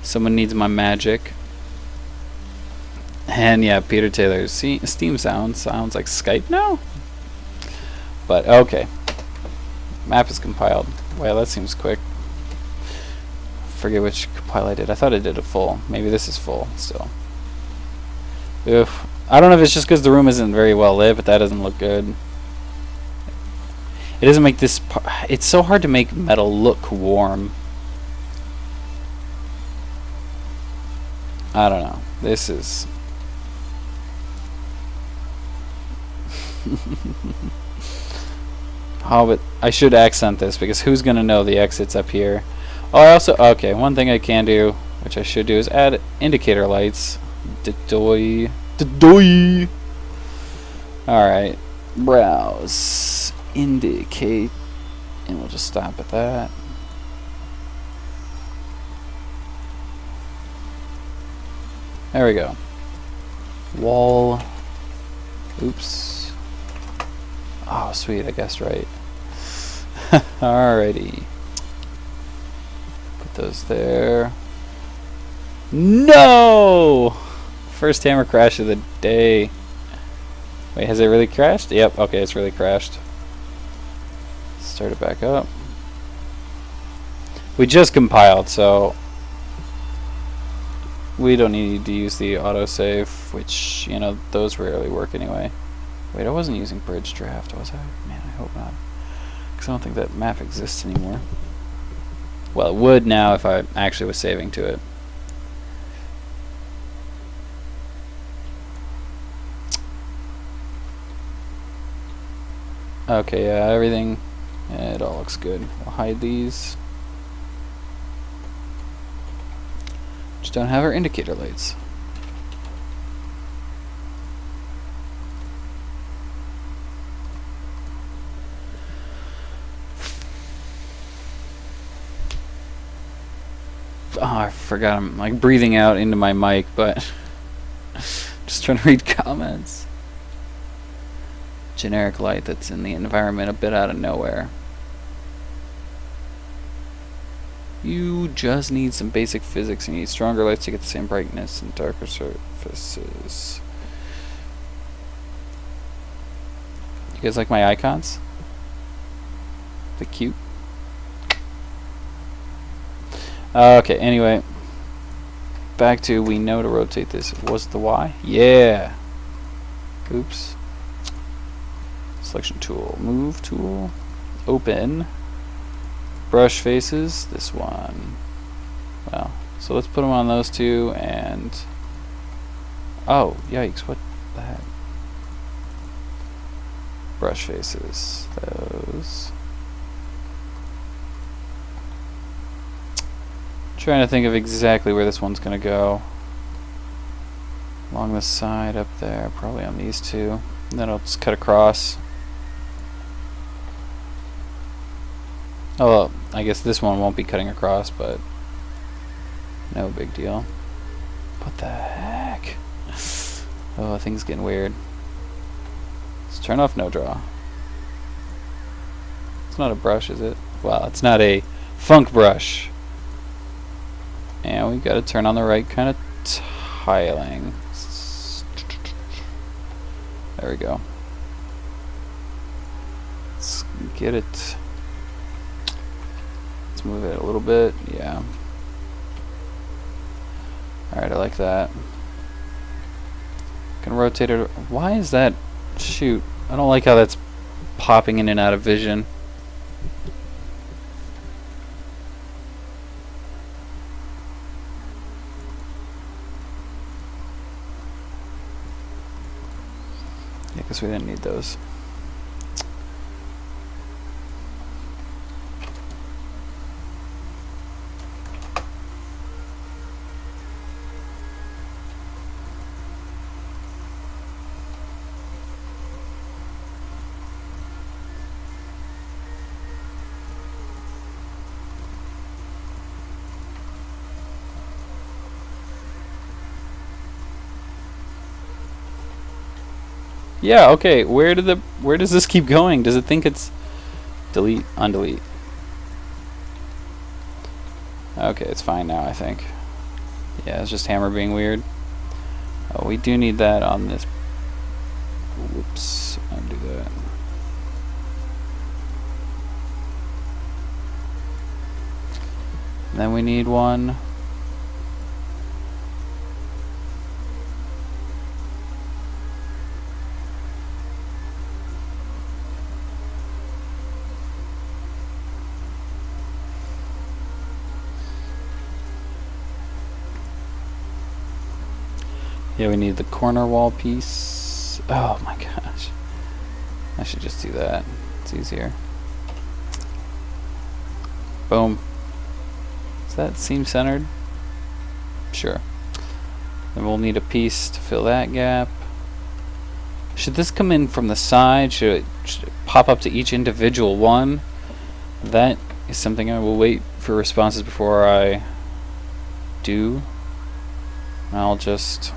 Someone needs my magic. And yeah, Peter Taylor's Steam sounds like Skype now. But okay. Map is compiled. Wow, that seems quick. Forget which compile I did. I thought I did a full. Maybe this is full still. Oof. I don't know if it's just because the room isn't very well lit, but that doesn't look good. It doesn't make this... It's so hard to make metal look warm. I don't know. This is... Oh, but I should accent this, because who's going to know the exit's up here? Oh, I also... Okay, one thing I can do, which I should do, is add indicator lights. Alright. Browse. Indicate. And we'll just stop at that. There we go. Wall. Oops. Oh, sweet. I guessed right. Alrighty. Put those there. No! First hammer crash of the day. Wait, has it really crashed? Yep, okay, it's really crashed. Start it back up. We just compiled, so we don't need to use the autosave, which, you know, those rarely work anyway. Wait, I wasn't using bridge draft, was I? Man, I hope not. Because I don't think that map exists anymore. Well, it would now if I actually was saving to it. Okay, yeah, everything, it all looks good. We'll hide these. Just don't have our indicator lights. Oh, I forgot I'm like breathing out into my mic, but just trying to read comments. Generic light that's in the environment a bit out of nowhere. You just need some basic physics. You need stronger lights to get the same brightness and darker surfaces. You guys like my icons? They're cute. Okay, anyway. Back to we know to rotate this. Was the Y? Yeah. Oops. Selection tool, move tool, open, brush faces, this one. Well, so let's put them on those two, and oh, yikes, what the heck? Brush faces, those. Trying to think of exactly where this one's gonna go. Along the side up there, probably on these two. And then I'll just cut across. Oh, well, I guess this one won't be cutting across, but no big deal. What the heck? Oh, things getting weird. Let's turn off no draw. It's not a brush, is it? Well, it's not a funk brush. And we've got to turn on the right kind of tiling. There we go. Let's get it. Let's move it a little bit. Yeah. Alright, I like that. Can rotate it. Why is that? Shoot. I don't like how that's popping in and out of vision. Yeah, because we didn't need those. Yeah, okay. Where does this keep going? Does it think it's delete, undelete? Okay, it's fine now, I think. Yeah, it's just Hammer being weird. Oh, we do need that on this. Whoops, undo that. And then we need one. Yeah, we need the corner wall piece. Oh my gosh. I should just do that. It's easier. Boom. Does that seem centered? Sure. Then we'll need a piece to fill that gap. Should this come in from the side? Should it pop up to each individual one? That is something I will wait for responses before I do. I'll just...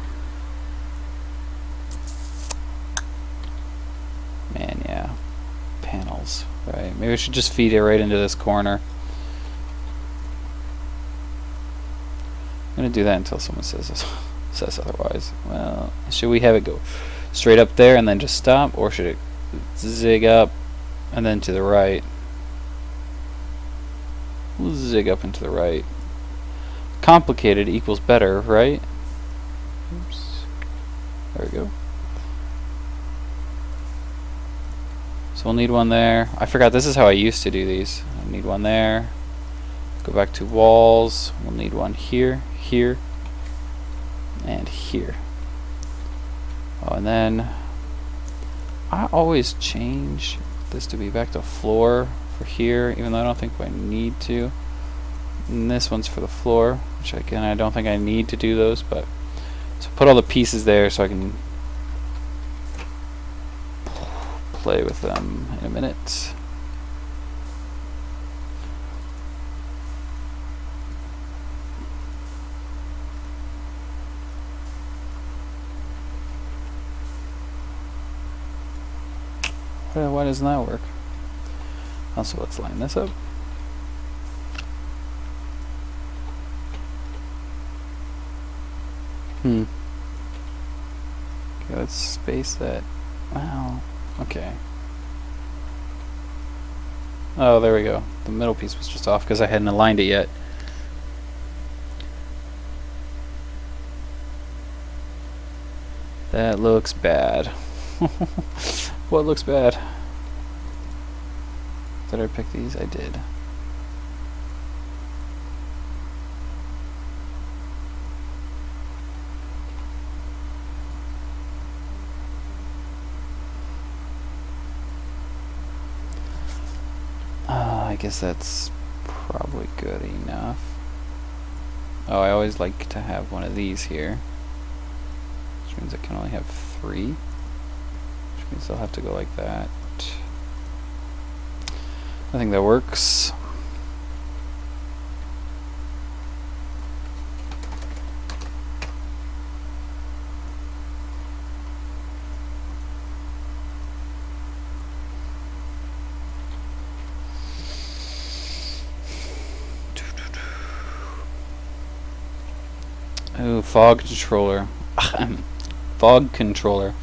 Man, yeah. Panels. Right. Maybe I should just feed it right into this corner. I'm going to do that until someone says otherwise. Well, should we have it go straight up there and then just stop? Or should it zig up and then to the right? We'll zig up and to the right. Complicated equals better, right? Oops. There we go. So we'll need one there. I forgot this is how I used to do these. I need one there. Go back to walls. We'll need one here, here, and here. Oh, and then I always change this to be back to floor for here, even though I don't think I need to. And this one's for the floor, which again I don't think I need to do those, but so put all the pieces there so I can play with them in a minute. Why doesn't that work? Also, let's line this up. Okay, let's space that. Wow. Okay. Oh, there we go. The middle piece was just off because I hadn't aligned it yet. That looks bad. What looks bad? Did I pick these? I did. I guess that's probably good enough. Oh, I always like to have one of these here, which means I can only have 3, which means I'll have to go like that. I think that works. Ooh, fog controller. Fog controller.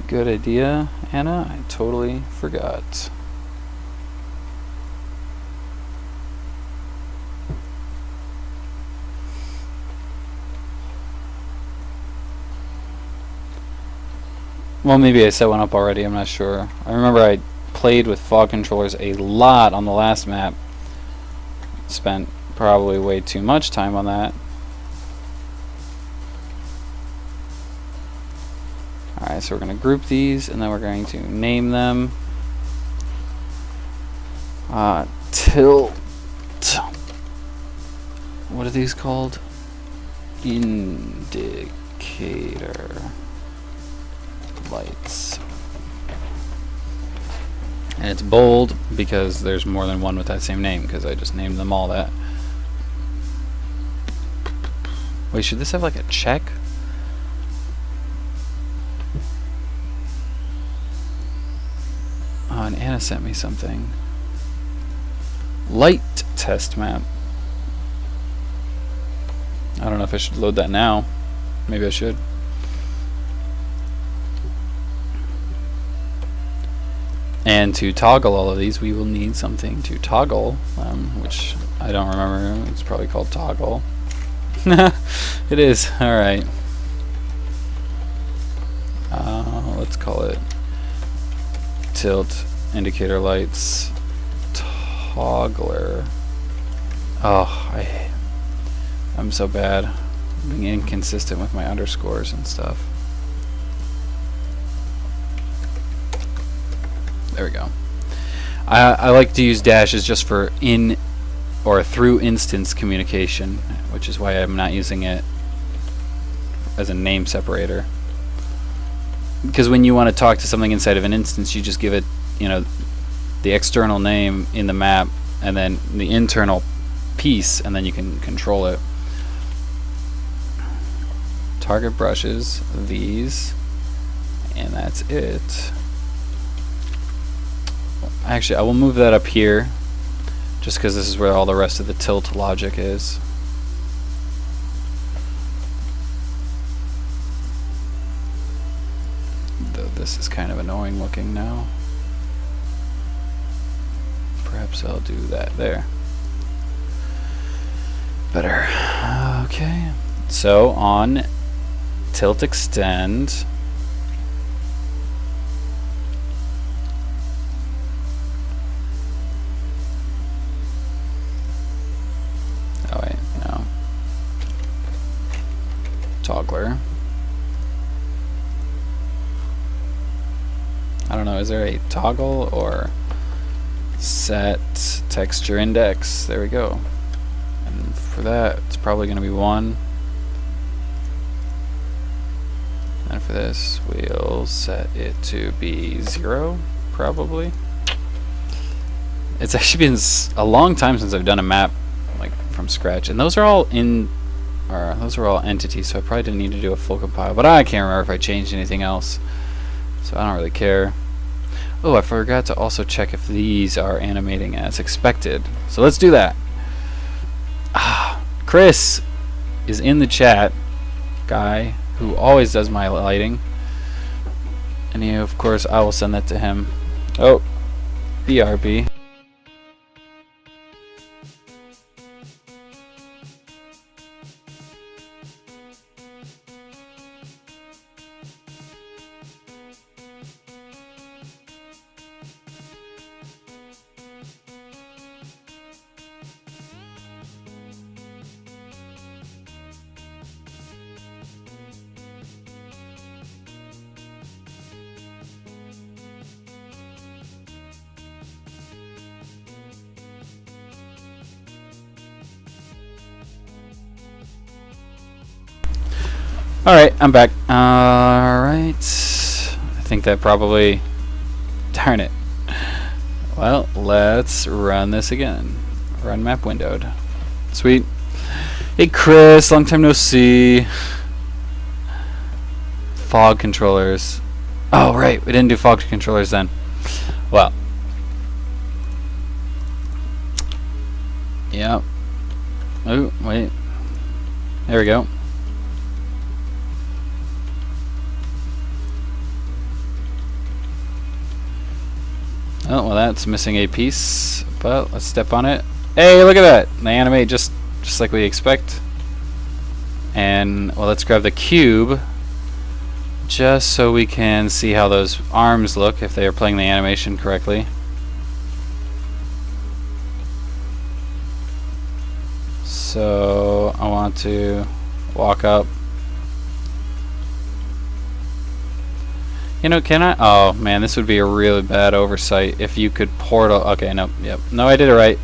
Good idea, Anna. I totally forgot. Well, maybe I set one up already, I'm not sure. I remember I played with fog controllers a lot on the last map. Spent probably way too much time on that. Alright, so we're going to group these, and then we're going to name them tilt. What are these called? Indicator lights. And it's bold because there's more than one with that same name, because I just named them all that. Wait, should this have like a check? Oh, and Anna sent me something. Light test map. I don't know if I should load that now. Maybe I should. And to toggle all of these, we will need something to toggle, which I don't remember. It's probably called toggle. It is. Alright. Let's call it tilt indicator lights toggler. Oh, I'm so bad being inconsistent with my underscores and stuff. There we go. I like to use dashes just for in or through instance communication, which is why I'm not using it as a name separator. Because when you want to talk to something inside of an instance, you just give it, you know, the external name in the map and then the internal piece, and then you can control it. Target brushes, these, and that's it. Actually, I will move that up here just because this is where all the rest of the tilt logic is. Though this is kind of annoying looking now. Perhaps I'll do that there. Better. Okay. So on tilt extend, oh wait, no. Toggler. I don't know, is there a toggle or set texture index? There we go. And for that, it's probably going to be 1. And for this, we'll set it to be 0, probably. It's actually been a long time since I've done a map like from scratch, and those are all those are all entities, so I probably didn't need to do a full compile. But I can't remember if I changed anything else, so I don't really care. Oh, I forgot to also check if these are animating as expected. So let's do that. Chris is in the chat, guy who always does my lighting, and of course I will send that to him. Oh, BRB. Alright, I'm back. Alright. I think that probably... Darn it. Well, let's run this again. Run map windowed. Sweet. Hey Chris, long time no see. Fog controllers. Oh right, we didn't do fog controllers then. Well. Yep. Oh, wait. There we go. Oh, well that's missing a piece, but let's step on it. Hey, look at that! They animate just like we expect. And, well, let's grab the cube, just so we can see how those arms look, if they are playing the animation correctly. So, I want to walk up. You know, can I? Oh man, this would be a really bad oversight if you could portal. Okay, no, yep, no, I did it right.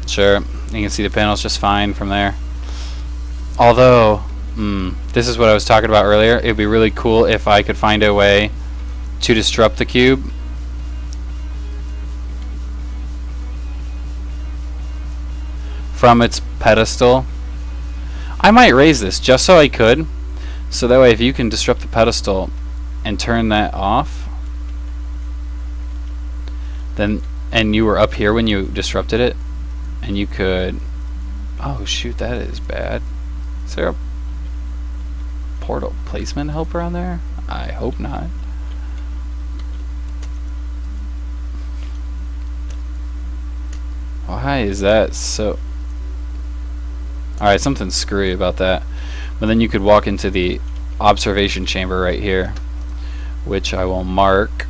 Sure, you can see the panels just fine from there. Although, this is what I was talking about earlier. It'd be really cool if I could find a way to disrupt the cube. From its pedestal. I might raise this just so I could. So that way if you can disrupt the pedestal and turn that off, then, and you were up here when you disrupted it, and you could, oh shoot, that is bad. Is there a portal placement helper on there? I hope not. Why is that so? Alright, something screwy about that. But then you could walk into the observation chamber right here, which I will mark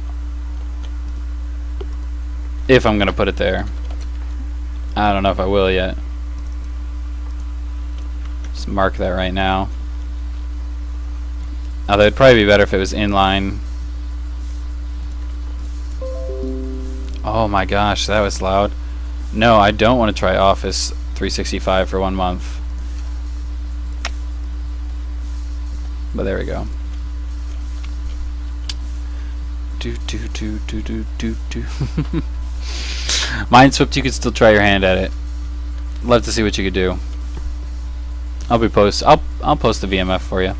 if I'm going to put it there. I don't know if I will yet. Just mark that right now. Although it'd probably be better if it was inline. Oh my gosh, that was loud. No, I don't want to try Office 365 for 1 month. But there we go. Mineswept, you could still try your hand at it. Love to see what you could do. I'll post the VMF for you.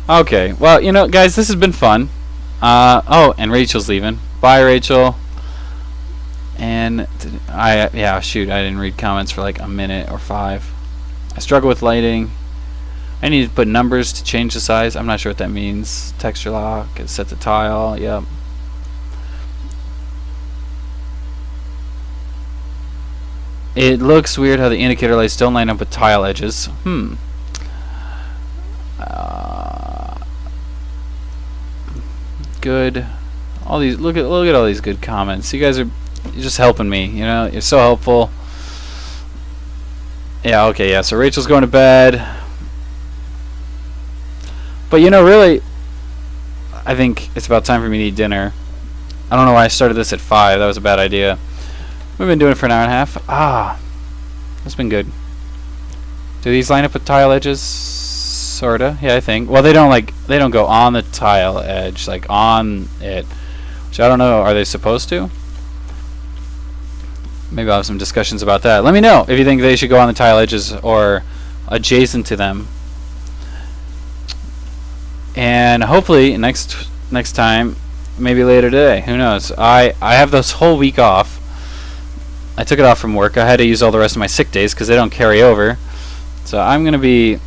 Okay, well, you know, guys, this has been fun. Oh, and Rachel's leaving. Bye, Rachel. And yeah, shoot, I didn't read comments for like a minute or 5. I struggle with lighting. I need to put numbers to change the size. I'm not sure what that means. Texture lock, set the tile, yep. It looks weird how the indicator lights don't line up with tile edges. Good. All these, look at all these good comments. You guys are just helping me, you know. You're so helpful. Yeah, okay, yeah. So Rachel's going to bed. But you know, really, I think it's about time for me to eat dinner. I don't know why I started this at 5. That was a bad idea. We've been doing it for an hour and a half. That's been good. Do these line up with tile edges? Sorta. Yeah, I think. Well, they don't go on the tile edge, like on it. Which I don't know. Are they supposed to? Maybe I'll have some discussions about that. Let me know if you think they should go on the tile edges or adjacent to them. And hopefully next time, maybe later today. Who knows? I have this whole week off. I took it off from work. I had to use all the rest of my sick days because they don't carry over. So I'm gonna be.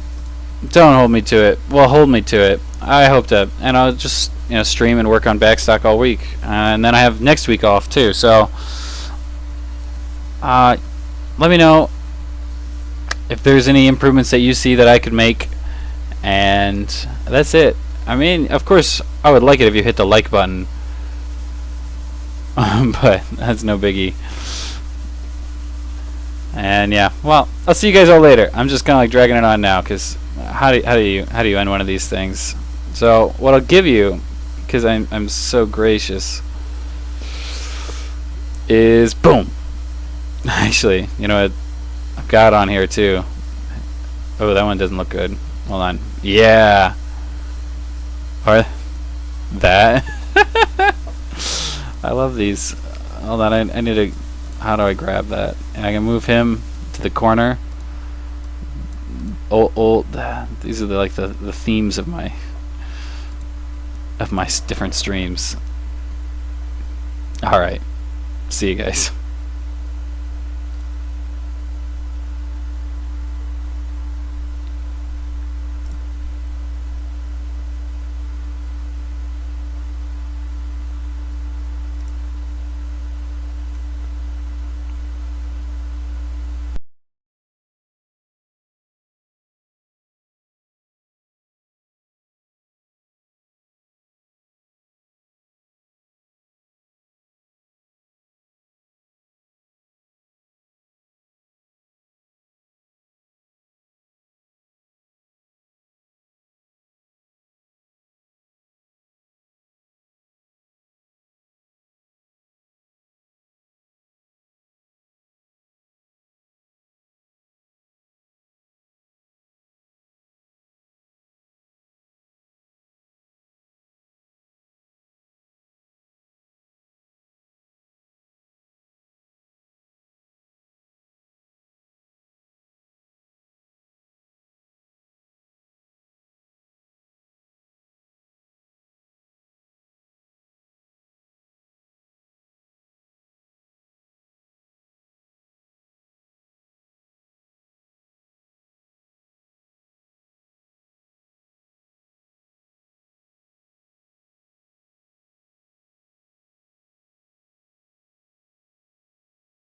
Don't hold me to it. Well, hold me to it. I hope to, and I'll just stream and work on Backstock all week, and then I have next week off too. So, let me know if there's any improvements that you see that I could make, and that's it. I mean, of course, I would like it if you hit the like button, but that's no biggie. And yeah, well, I'll see you guys all later. I'm just kind of like dragging it on now because how do you end one of these things? So what I'll give you, because I'm so gracious, is boom. Actually, you know what? I've got on here too. Oh, that one doesn't look good. Hold on. Yeah. Or that. I love these. Hold on. I need to. How do I grab that? And I can move him to the corner. These are the themes of my different streams. All right. See you guys.